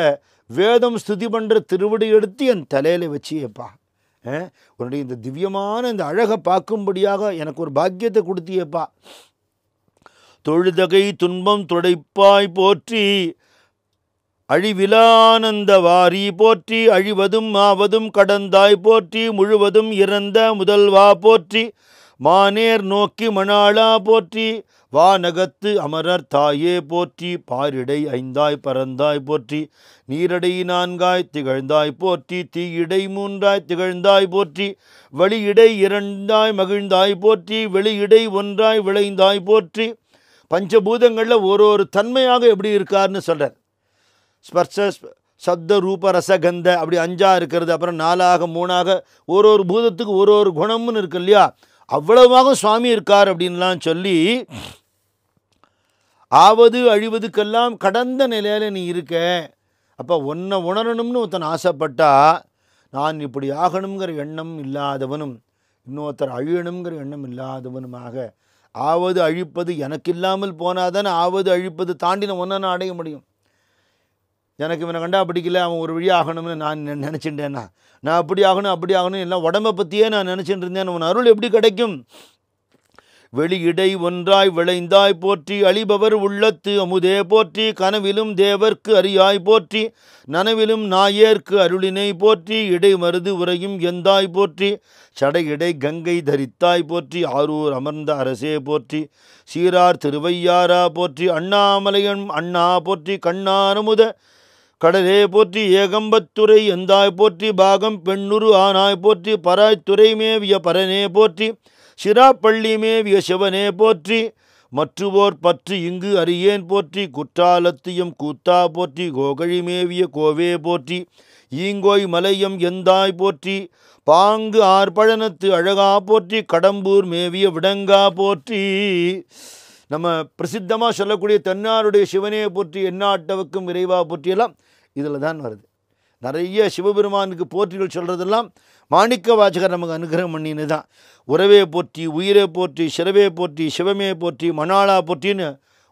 வேதம் ஸ்துதி பண்ணுற திருவடி எடுத்து என் தலையில் வச்சியப்பா, உன்னுடைய இந்த திவ்யமான இந்த அழகை பார்க்கும்படியாக எனக்கு ஒரு பாக்கியத்தை கொடுத்தியப்பா. தொழுதகை துன்பம் துடைப்பாய் போற்றி, அழிவிலானந்த வாரி போற்றி, அழிவதும் ஆவதும் கடந்தாய் போற்றி, முழுவதும் இறந்த முதல்வா போற்றி, மானேர் நோக்கி மணாளா போற்றி, வானகத்து அமரர் தாயே போற்றி, பாரிடை ஐந்தாய் பறந்தாய் போற்றி, நீரடை நான்காய் திகழ்ந்தாய் போற்றி, தீயிடை மூன்றாய் திகழ்ந்தாய் போற்றி, வழியிடை இரண்டாய் மகிழ்ந்தாய் போற்றி, வெளியிடை ஒன்றாய் விளைந்தாய் போற்றி. பஞ்சபூதங்களில் ஒரு தன்மையாக எப்படி இருக்காருன்னு சொல்கிறார். ஸ்பர்ஷ சப்த ரூப ரசகந்த அப்படி 5ஆக இருக்கிறது, அப்புறம் 4ஆக 3ஆக ஒரு பூதத்துக்கு ஒரு குணம்னு இருக்கு இல்லையா, அவ்வளவாக சுவாமி இருக்கார் அப்படின்லாம் சொல்லி, ஆவது அழிவதுக்கெல்லாம் கடந்த நிலையில் நீ இருக்க. அப்போ உன்னை உணரணும்னு ஒருத்தன் ஆசைப்பட்டா, நான் இப்படி ஆகணுங்கிற எண்ணம் இல்லாதவனும் இன்னொருத்தர் அழியணுங்கிற எண்ணம் இல்லாதவனுமாக, ஆவது அழிப்பது எனக்கு இல்லாமல் போனாதானே ஆவது அழிப்பது தாண்டின ஒன்றை நான் அடைய முடியும். எனக்கு இவனை கண்டா பிடிக்கல, அவன் ஒரு வழி ஆகணும்னு நான் நினச்சிட்டேன்னா, நான் அப்படி ஆகணும் எல்லாம் உடம்பை பற்றியே நான் நினச்சிட்டு இருந்தேன். உன் அருள் எப்படி கிடைக்கும்? வெளியிடை ஒன்றாய் விளைந்தாய் போற்றி, அழிபவர் உள்ளத்து அமுதே போற்றி, கனவிலும் தேவர்க்கு அறியாய் போற்றி, நனவிலும் நாயேற்கு அருளினை போற்றி, இடை மருது உரையும் எந்தாய் போற்றி, சடையிடை கங்கை தரித்தாய் போற்றி, ஆரூர் அமர்ந்த அரசே போற்றி, சீரார் திருவையாரா போற்றி, அண்ணாமலையன் அண்ணா போற்றி, கண்ணாரமுத கடலே போற்றி, ஏகம்பத்துறை எந்தாய் போற்றி, பாகம் பெண்ணுரு ஆனாய் போற்றி, பராய்த்துறை மேவிய பரனே போற்றி, சிராப்பள்ளி மேவிய சிவனே போற்றி, மற்றுவோர் பற்று இங்கு அறியேன் போற்றி, குற்றாலத்தியம் கூத்தா போற்றி, கோகழி மேவிய கோவே போற்றி, ஈங்கோய் மலையம் எந்தாய் போற்றி, பாங்கு ஆர்பழனத்து அழகா போற்றி, கடம்பூர் மேவிய விடங்கா போற்றி. நம்ம பிரசித்தமாக சொல்லக்கூடிய தென்னாருடைய சிவனே போற்றி, எந்நாட்டவுக்கும் இறைவா போற்றியெல்லாம் இதில் தான் வருது. நிறைய சிவபெருமானுக்கு போற்றிகள் சொல்கிறதெல்லாம் மாணிக்க வாசகர் நமக்கு அனுகிரகம் பண்ணின்னு தான். உறவே போற்றி, உயிரை போற்றி, சிறவே போற்றி, சிவமே போற்றி, மணாளா போற்றின்னு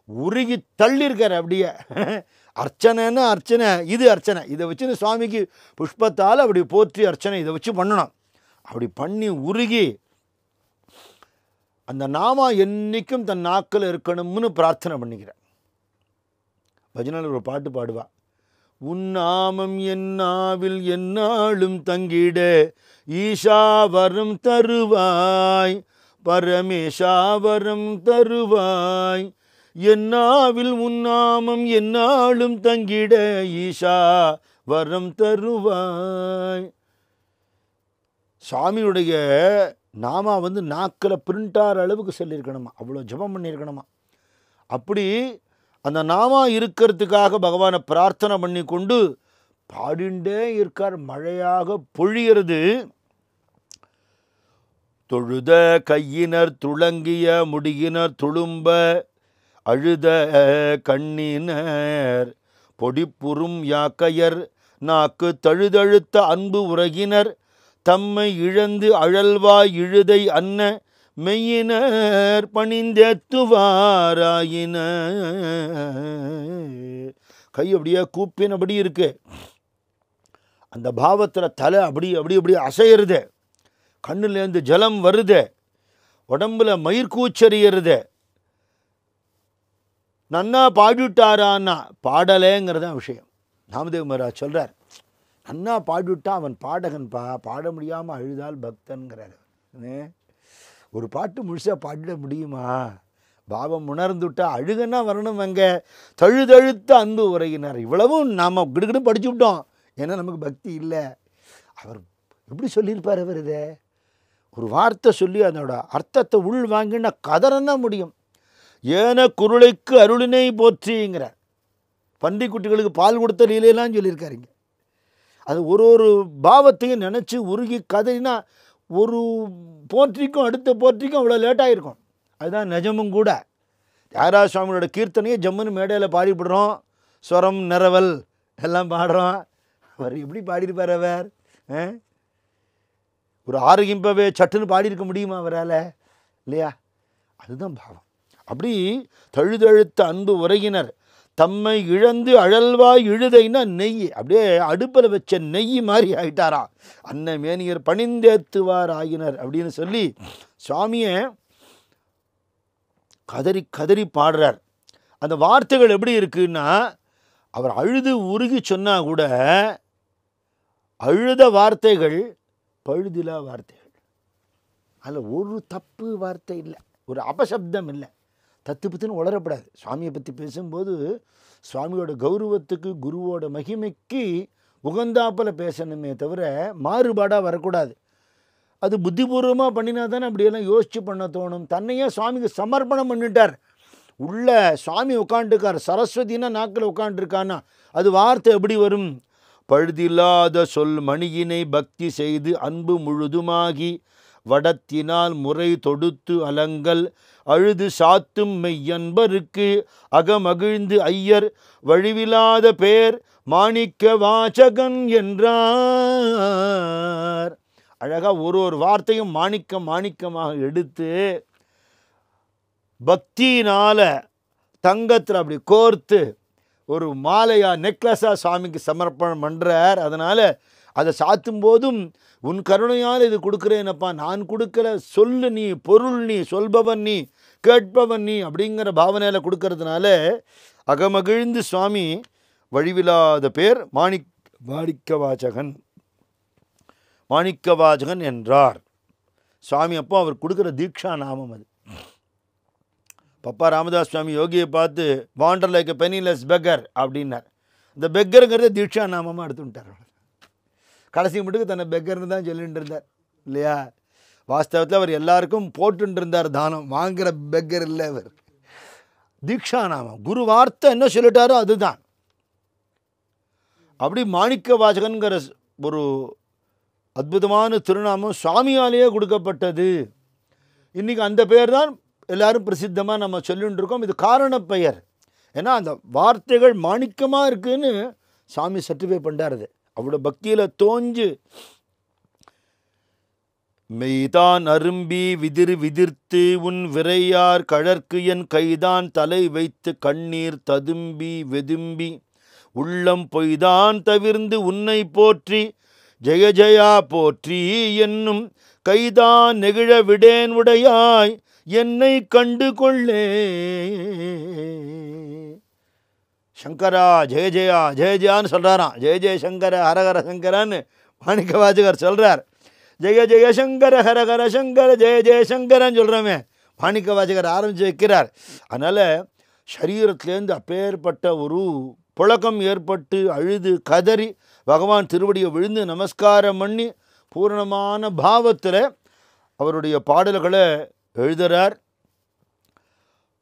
உருகி தள்ளியிருக்கார். அப்படியே அர்ச்சனைன்னு அர்ச்சனை, இது அர்ச்சனை, இதை வச்சுன்னு சுவாமிக்கு புஷ்பத்தால் அப்படி போற்றி அர்ச்சனை இதை வச்சு பண்ணணும். அப்படி பண்ணி உருகி அந்த நாமா என்றைக்கும் தன் நாக்கில் இருக்கணும்னு பிரார்த்தனை பண்ணிக்கிறேன். பஜனையில் ஒரு பாட்டு பாடுவா, உன்னாமம் என்னாவில் என்னாலும் தங்கிட ஈஷாவரம் தருவாய், பரமேஷாவரம் தருவாய், என்னாவில் உன்னாமம் என்னாலும் தங்கிட ஈஷா வரம் தருவாய். சாமியுடைய நாமா நாக்கில் பிரிண்டார் அளவுக்கு சொல்லியிருக்கணுமா, அவ்வளோ ஜபம் பண்ணியிருக்கணுமா. அப்படி அந்த நாமா இருக்கிறதுக்காக பகவானை பிரார்த்தனை பண்ணி கொண்டு பாடிண்டே இருக்கார். மழையாக பொழிகிறது. தொழுத கையினர் துளங்கிய முடியினர் துளும்ப அழுத கண்ணினர் பொடிப்புறும் யாக்கையர் நாக்கு தழுதழுத்த அன்பு உறகினர் தம்மை இழந்து அழல்வாய் இழுதை அன்ன மெய்யினர் பணிந்தேத்துவாராயின. கை அப்படியே கூப்பினபடி இருக்கு. அந்த பாவத்தில் தலை அப்படி அப்படி அப்படி அசையிறது, கண்ணுலேருந்து ஜலம் வருது, உடம்புல மயிர்கூச்சறியறது. நன்னா பாடிவிட்டாரான்னா பாடலேங்கிறதான் விஷயம். நாமதேவ் மகாராஜ் சொல்கிறார், நன்னா பாடிவிட்டா அவன் பாடகன்பா, பாட முடியாமல் அழுதால் பக்தன்கிறார். ஒரு பாட்டு முழுசாக பாடிட முடியுமா? பாவம் உணர்ந்துவிட்டா அழுகன்னா வரணும். அங்கே தழுதழுத்த அன்பு உரையினார். இவ்வளவும் நாம் கிடுகிடு படிச்சு விட்டோம், ஏன்னா நமக்கு பக்தி இல்லை. அவர் எப்படி சொல்லியிருப்பார்? அவர் இதை ஒரு வார்த்தை சொல்லி அதனோட அர்த்தத்தை உள் வாங்கினா கதறன்னா முடியும். ஏன குருளைக்கு அருளினை போற்றிங்கிறார். பன்றிக்குட்டிகளுக்கு பால் கொடுத்த லீலையெல்லாம் சொல்லியிருக்காருங்க. அது ஒரு பாவத்தையும் நினச்சி உருகி கதறினா ஒரு போற்றிக்கும் அடுத்த போற்றிக்கும் அவ்வளோ லேட்டாக இருக்கும். அதுதான் நிஜமும் கூட. தியாகராஜ சுவாமியோட கீர்த்தனையை ஜம்முன்னு மேடையில் பாடிவிடுறோம், ஸ்வரம் நிறவல் எல்லாம் பாடுறோம். அவர் எப்படி பாடியிருப்பார்? அவர் ஒரு ஆரோக்கியம்பவே சட்டுன்னு பாடியிருக்க முடியுமா அவரால்? இல்லையா? அதுதான் பாவம். அப்படி தழுதழுத்த அன்பு உரையினர் தம்மை இழந்து அழல்வாய் இழுதைன்னா நெய், அப்படியே அடுப்பில் வச்ச நெய் மாதிரி ஆயிட்டாரா. அன்ன மேனியர் பணிந்தேத்துவார் ஆகினர் அப்படின்னு சொல்லி சுவாமியை கதறி கதறி பாடுறார். அந்த வார்த்தைகள் எப்படி இருக்குன்னா, அவர் அழுது உருகி சொன்னால் கூட அழுத வார்த்தைகள் பழுதிலா வார்த்தைகள். அதில் ஒரு தப்பு வார்த்தை இல்லை, ஒரு அபசப்தம் இல்லை, தத்து பத்துன்னு உளரப்படாது. சுவாமியை பற்றி பேசும்போது சுவாமியோட கௌரவத்துக்கு குருவோட மகிமைக்கு உகந்தாப்பில் பேசணுமே தவிர மாறுபாடாக வரக்கூடாது. அது புத்திபூர்வமாக பண்ணினா தானே அப்படியெல்லாம் யோசித்து பண்ண தோணும். தன்னையே சுவாமிக்கு சமர்ப்பணம் பண்ணிட்டார். உள்ள சுவாமி உட்காந்துருக்கார். சரஸ்வதினா நாக்கில் உட்காந்துருக்கான்னா அது வார்த்தை எப்படி வரும்? பழுதில்லாத சொல் மணியினை பக்தி செய்து அன்பு முழுதுமாகி வடத்தினால் முறை தொடுத்து அலங்கல் அழுது சாத்தும் மெய்யன்பருக்கு அகமகிழ்ந்து ஐயர் வழிவிலாத பேர் மாணிக்க வாசகன் என்றார். அழகாக ஒரு வார்த்தையும் மாணிக்கம் மாணிக்கமாக எடுத்து பக்தியினால் தங்கத்தில் அப்படி கோர்த்து ஒரு மாலையாக நெக்லஸாக சுவாமிக்கு சமர்ப்பணம் பண்ணுறார். அதனால் அதை சாத்தும் போதும் உன் கருணையால் இது கொடுக்குறேனப்பா, நான் கொடுக்கல, சொல்லு நீ, பொருள் நீ, சொல்பவன் நீ, கேட்பவன் நீ அப்படிங்கிற பாவனையில் கொடுக்கறதுனால அகமகிழ்ந்து சுவாமி வழிவிலாத பேர் மாணிக்கவாசகன் என்றார் சுவாமி. அப்போ அவர் கொடுக்குற தீக்ஷா நாமம் அது. பப்பா ராமதாஸ் சுவாமி யோகியை பார்த்து வாண்டர் லைக் எ பெனிலெஸ் பெக்கர் அப்படின்னார். இந்த பெக்கருங்கிறத தீக்ஷா நாமமாக எடுத்துட்டார். கடைசி மட்டுக்கு தன்னை பெக்கர்னு தான் சொல்லிட்டு இருந்தார் இல்லையா? வாஸ்தவத்தில் அவர் எல்லாருக்கும் போட்டுட்டு இருந்தார் தானம், வாங்குகிற பெக்கர் இல்லை அவர். தீக்ஷா நாமம், குரு வார்த்தை என்ன சொல்லிட்டாரோ அதுதான். அப்படி மாணிக்க வாசகன்கிற ஒரு அற்புதமான திருநாமம் சுவாமியாலேயே கொடுக்கப்பட்டது. இன்றைக்கி அந்த பெயர் தான் எல்லாரும் பிரசித்தமாக நம்ம சொல்லிட்டு இருக்கோம். இது காரண பெயர். ஏன்னா அந்த வார்த்தைகள் மாணிக்கமாக இருக்குதுன்னு சாமி சர்டிஃபை பண்ணுறாரு. அவ்வளோ பக்தியில் தோஞ்சு மெய்தான் அரும்பி விதிர்த்து உன் விரையார் கழற்கு என் கைதான் தலை வைத்து கண்ணீர் ததும்பி வெதும்பி உள்ளம் பொய்தான் தவிர்ந்து உன்னை போற்றி ஜெய ஜெயா போற்றி என்னும் கைதான் நெகிழ விடேன் உடையாய் என்னை கண்டு கொள்ளே. சங்கரா ஜெய ஜெயா ஜெய ஜெயான்னு சொல்கிறாராம். ஜெய ஜெய சங்கர ஹரஹர சங்கரான்னு மாணிக்க வாசகர் சொல்கிறார். ஜெய ஜெய சங்கர ஹரஹர சங்கர ஜெய ஜெய சங்கரன்னு சொல்கிறோமே, மாணிக்க வாசகர் ஆரம்பித்து வைக்கிறார். அதனால் சரீரத்திலேருந்து அப்பேற்பட்ட ஒரு புழக்கம் ஏற்பட்டு அழுது கதறி பகவான் திருவடியை விழுந்து நமஸ்காரம் பண்ணி பூரணமான பாவத்தில் அவருடைய பாடல்களை எழுதுகிறார்.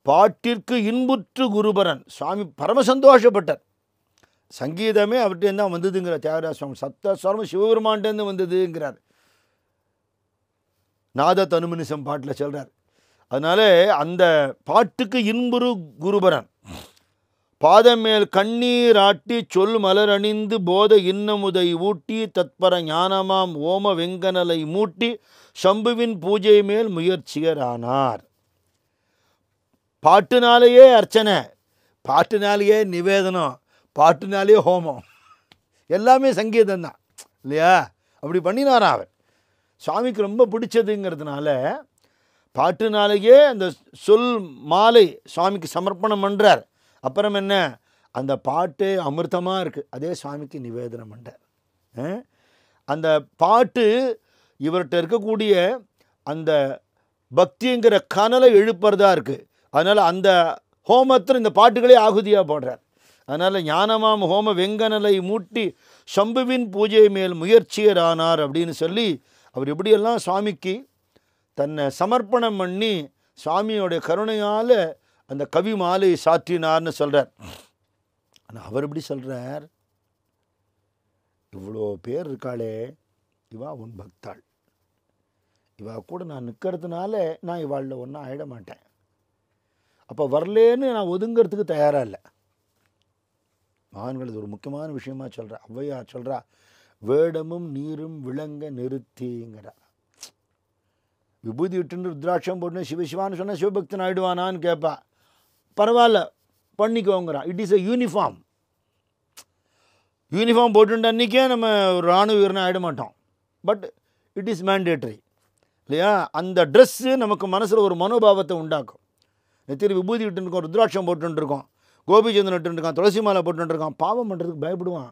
பாட்டிற்கு இன்புற்று குருபரன் சுவாமி பரம சந்தோஷப்பட்டார். சங்கீதமே அவர்கிட்ட தான் வந்ததுங்கிற தியாகராஜ சுவாமி. சப்தஸ்வரம் சிவபெருமான்டேருந்து வந்ததுங்கிறார். நாத தனுமனிசம் பாட்டில் சொல்கிறார். அதனால் அந்த பாட்டுக்கு இன்புறு குருபரன் பாதமேல் கண்ணீர் ஆட்டி சொல் மலர் அணிந்து போத இன்னமுதை ஊட்டி தத்பர ஞானமாம் ஓம வெங்கனலை மூட்டி சம்புவின் பூஜை மேல் முயற்சியரானார். பாட்டுனாலேயே அர்ச்சனை, பாட்டுனாலேயே நிவேதனம், பாட்டுனாலேயே ஹோமம், எல்லாமே சங்கீதம் தான் இல்லையா? அப்படி பண்ணினாரா அவர். சுவாமிக்கு ரொம்ப பிடிச்சதுங்கிறதுனால பாட்டுனாலேயே அந்த சொல் மாலை சுவாமிக்கு சமர்ப்பணம் பண்ணுறார். அப்புறம் என்ன, அந்த பாட்டு அமிர்தமாக இருக்குது, அதே சுவாமிக்கு நிவேதனம் பண்ணுறார். அந்த பாட்டு இவர்கிட்ட இருக்கக்கூடிய அந்த பக்திங்கிற கனலை எழுப்புறதா இருக்குது. அதனால் அந்த ஹோமத்தில் இந்த பாட்டுகளே ஆகுதியாக போடுறார். அதனால் ஞானமாம் ஹோம வெங்கனலை மூட்டி சம்புவின் பூஜை மேல் முயற்சியரானார் அப்படின்னு சொல்லி அவர் எப்படியெல்லாம் சுவாமிக்கு தன்னை சமர்ப்பணம் பண்ணி சுவாமியோடைய கருணையால் அந்த கவி மாலை சாற்றினார்னு சொல்கிறார். ஆனால் அவர் எப்படி சொல்கிறார், இவ்வளோ பேர் இருக்காளே, இவா உன் பக்தாள், இவா கூட நான் நிற்கிறதுனால நான் இவாளில் ஒன்றும் ஆகிட மாட்டேன். அப்போ வரலேன்னு நான் ஒதுங்கிறதுக்கு தயாராக இல்லை. மகான்கள் இது ஒரு முக்கியமான விஷயமா சொல்கிறா. ஔவையா சொல்கிறா, வேடமும் நீரும் விளங்க நிறுத்திங்கிறா. விபூதி விட்டுன்னு ருத்ராட்சம் போட்டுன்னு சிவசிவான்னு சொன்னால் சிவபக்தன் ஆகிடுவானான்னு கேட்பா. பரவாயில்ல பண்ணிக்கோங்கிறான். It is a uniform. Uniform போட்டுட்டு அன்றைக்கே நம்ம இராணுவ வீரனை ஆகிட மாட்டோம். பட் இட் இஸ் மேண்டேட்ரி இல்லையா? அந்த ட்ரெஸ்ஸு நமக்கு மனசில் ஒரு மனோபாவத்தை உண்டாக்கும். நெத்திரி விபூதி விட்டுருக்கோம், ருத்ராட்சம் போட்டுருக்கோம், கோபிச்சந்திரன் விட்டுருக்கான், துளசி மாலை போட்டுருக்கான், பாவம் பண்ணுறதுக்கு பயப்படுவான்.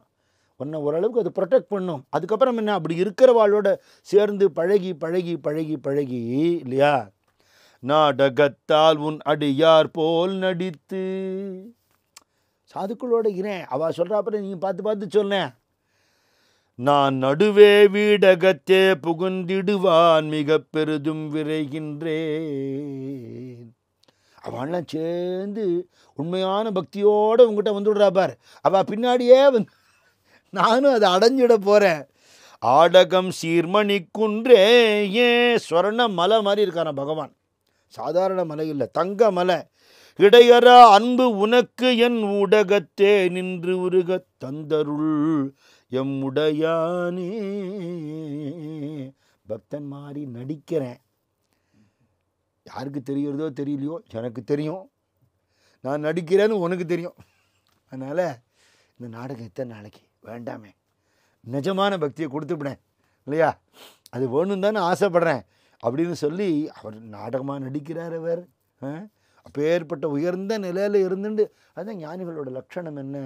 உன்னை ஓரளவுக்கு அது ப்ரொடெக்ட் பண்ணும். அதுக்கப்புறம் என்ன, அப்படி இருக்கிறவாளோட சேர்ந்து பழகி பழகி பழகி பழகி இல்லையா, நாடகத்தால் உன் அடியார் போல் நடித்து சாதுக்களோட இருக்கிறேன். அவள் சொல்கிறாப்ப நீங்கள் பார்த்து பார்த்து சொன்னேன். நான் நடுவே வீடகத்தே புகுந்திடுவான் மிக பெரிதும் விரைகின்றேன். அவள்லாம் சேர்ந்து உண்மையான பக்தியோடு உங்ககிட்ட வந்துவிடுறா பார். அவள் பின்னாடியே வந்து நானும் அதை அடைஞ்சிட போகிறேன். ஆடகம் சீர்மணி குன்றே ஏன் ஸ்வர்ண மலை மாதிரி இருக்கான பகவான். சாதாரண மலை இல்லை, தங்க மலை. இடையற அன்பு உனக்கு என் ஊடகத்தே நின்று உருக தந்தருள் எம்முடையானே. பக்தன் மாதிரி நடிக்கிறேன். யாருக்கு தெரிகிறதோ தெரியலையோ, எனக்கு தெரியும். நான் நடிக்கிறேன்னு உனக்கு தெரியும். அதனால் இந்த நாடகம் எத்தனை நாளைக்கு வேண்டாமே, நிஜமான பக்தியை கொடுத்துவிடேன் இல்லையா, அது வேணும் தானே ஆசைப்படுறேன் அப்படின்னு சொல்லி அவர் நாடகமாக நடிக்கிறார். அவர் அப்பேற்பட்ட உயர்ந்த நிலையில் இருந்துட்டு, அதுதான் ஞானிகளோட லட்சணம் என்ன,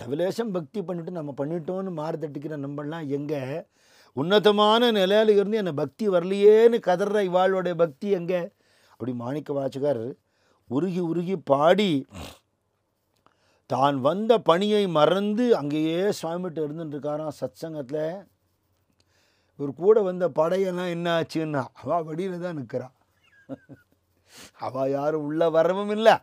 லவலேசம் பக்தி பண்ணிவிட்டு நம்ம பண்ணிட்டோன்னு மாறு தட்டிக்கிற நம்மளாம் எங்கே உன்னதமான நிலையில் இருந்து என்னை பக்தி வரலையேன்னு கதற இவாளுடைய பக்தி எங்கே? அப்படி மாணிக்க வாசகர் உருகி உருகி பாடி தான் வந்த பணியை மறந்து அங்கேயே சுவாமிகிட்ட இருந்துட்டுருக்காராம் சத் சங்கத்தில். இவர் கூட வந்த படையெல்லாம் என்ன ஆச்சுன்னா அவள் வடியில் தான் நிற்கிறான். அவள் யாரும் உள்ளே வரவும் இல்லை.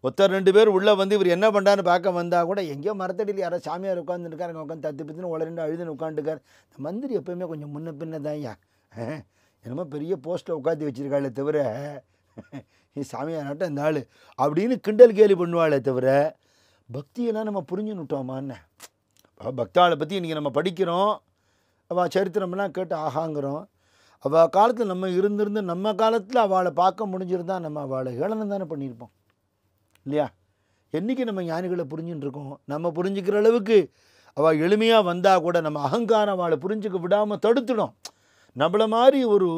ஒருத்தர் 2 பேர் உள்ளே வந்து இவர் என்ன பண்ணுறான்னு பார்க்க வந்தால் கூட எங்கேயோ மரத்தடியில் யாரோ சாமியார் உட்காந்துருக்காரு, உட்காந்து தத்து பித்துன்னு உளரெண்டு அழுதுன்னு உட்காந்துருக்கார். இந்த மந்திரி எப்போயுமே கொஞ்சம் முன்ன பின்ன தான் ஐயா, என்னமோ பெரிய போஸ்ட்டில் உட்காந்து வச்சுருக்காளே தவிர சாமியார்ட்ட இந்த ஆள் அப்படின்னு கிண்டல் கேலி பண்ணுவாளே தவிர பக்தியெல்லாம் நம்ம புரிஞ்சுன்னுட்டோமான்னு. பக்தாளை பற்றி இன்றைக்கி நம்ம படிக்கிறோம், அவள் சரித்திரமெல்லாம் கேட்டு ஆகாங்கிறோம். அவள் காலத்தில் நம்ம இருந்திருந்து நம்ம காலத்தில் அவளை பார்க்க முடிஞ்சிருந்தா நம்ம அவளை ஏளனம் தானே பண்ணியிருப்போம் இல்லையா? என்றைக்கு நம்ம ஞானிகளை புரிஞ்சுட்டு இருக்கோம்? நம்ம புரிஞ்சுக்கிற அளவுக்கு அவள் எளிமையாக வந்தால் கூட நம்ம அகங்காரம் அவளை புரிஞ்சுக்க விடாமல் தடுத்துடும். நம்மளை மாதிரி ஒரு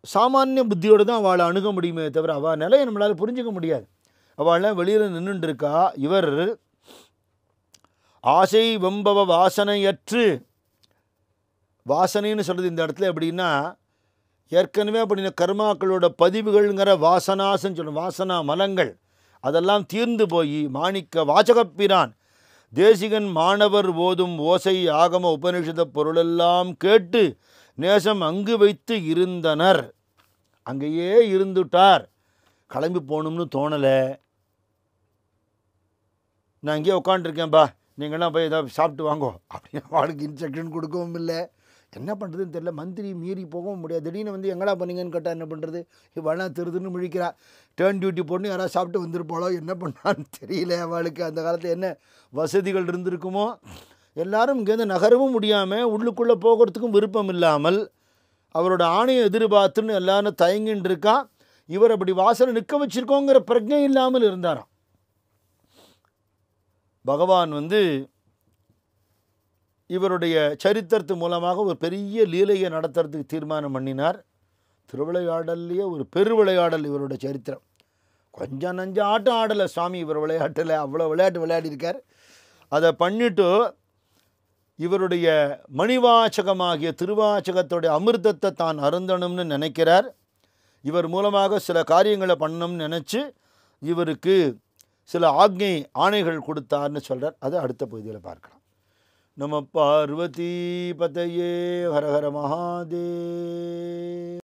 சாமானிய புத்தியோடு தான் அவளை அணுக முடியுமே தவிர அவள் நிலையை நம்மளால் புரிஞ்சிக்க முடியாது. அவள்லாம் வெளியில் நின்றுட்டுருக்கா. இவர் ஆசை வெம்பவ வாசனையற்று, வாசனைன்னு சொல்கிறது இந்த இடத்துல எப்படின்னா ஏற்கனவே அப்படின்னா கர்மாக்களோட பதிவுகள்ங்கிற வாசனாசன்னு சொல்லணும், வாசனா மலங்கள் அதெல்லாம் தீர்ந்து போய் மாணிக்க வாசகப்பிரான் தேசிகன் மாணவர் ஓதும் ஓசை ஆகம உபனிஷத பொருளெல்லாம் கேட்டு நேசம் அங்கு வைத்து இருந்தனர். அங்கேயே இருந்துட்டார், கிளம்பி போகணும்னு தோணலை. நான் இங்கேயே உட்காண்ட்ருக்கேன்ப்பா, நீங்கள்லாம் போய் ஏதாவது சாப்பிட்டு வாங்கோ அப்படின்னு அவளுக்கு இன்ஸ்ட்ரக்ஷன் கொடுக்கவும் இல்லை. என்ன பண்ணுறதுன்னு தெரியல. மந்திரி மீறி போகவும் முடியாது. திடீர்னு வந்து எங்கடா பண்ணீங்கன்னு கேட்டால் என்ன பண்ணுறது? இவெல்லாம் திருதுன்னு முழிக்கிறா. டேர்ன் டியூட்டி போட்டு யாராவது சாப்பிட்டு வந்துருப்பாளோ, என்ன பண்ணான்னு தெரியல. அவளுக்கு அந்த காலத்தில் என்ன வசதிகள் இருந்திருக்குமோ. எல்லாரும் இங்கேருந்து நகரவும் முடியாமல் உள்ளுக்குள்ளே போகிறதுக்கும் விருப்பம் இல்லாமல் அவரோட ஆணையை எதிர்பார்த்துன்னு எல்லாரும் தயங்கின்னு இருக்கா. இவர் அப்படி வாசலை நிற்க வச்சுருக்கோங்கிற பிரஜை இல்லாமல் இருந்தாராம். பகவான் வந்து இவருடைய சரித்திரத்து மூலமாக ஒரு பெரிய லீலையை நடத்துறதுக்கு தீர்மானம் பண்ணினார். திருவிளையாடல்லையே ஒரு பெருவிளையாடல் இவருடைய சரித்திரம். கொஞ்சம் நஞ்ச ஆட்டம் ஆடலை சுவாமி இவர் விளையாட்டில், அவ்வளோ விளையாட்டு விளையாடியிருக்கார். அதை பண்ணிவிட்டு இவருடைய மணிவாச்சகமாகிய திருவாச்சகத்துடைய அமிர்தத்தை தான் அருந்தணும்னு நினைக்கிறார். இவர் மூலமாக சில காரியங்களை பண்ணணும்னு நினச்சி இவருக்கு சில ஆணைகள் கொடுத்தார்னு சொல்கிறார். அதை அடுத்த பகுதியில் பார்க்கலாம். நம பார்வதி பதையே ஹர ஹர மகாதேவ்.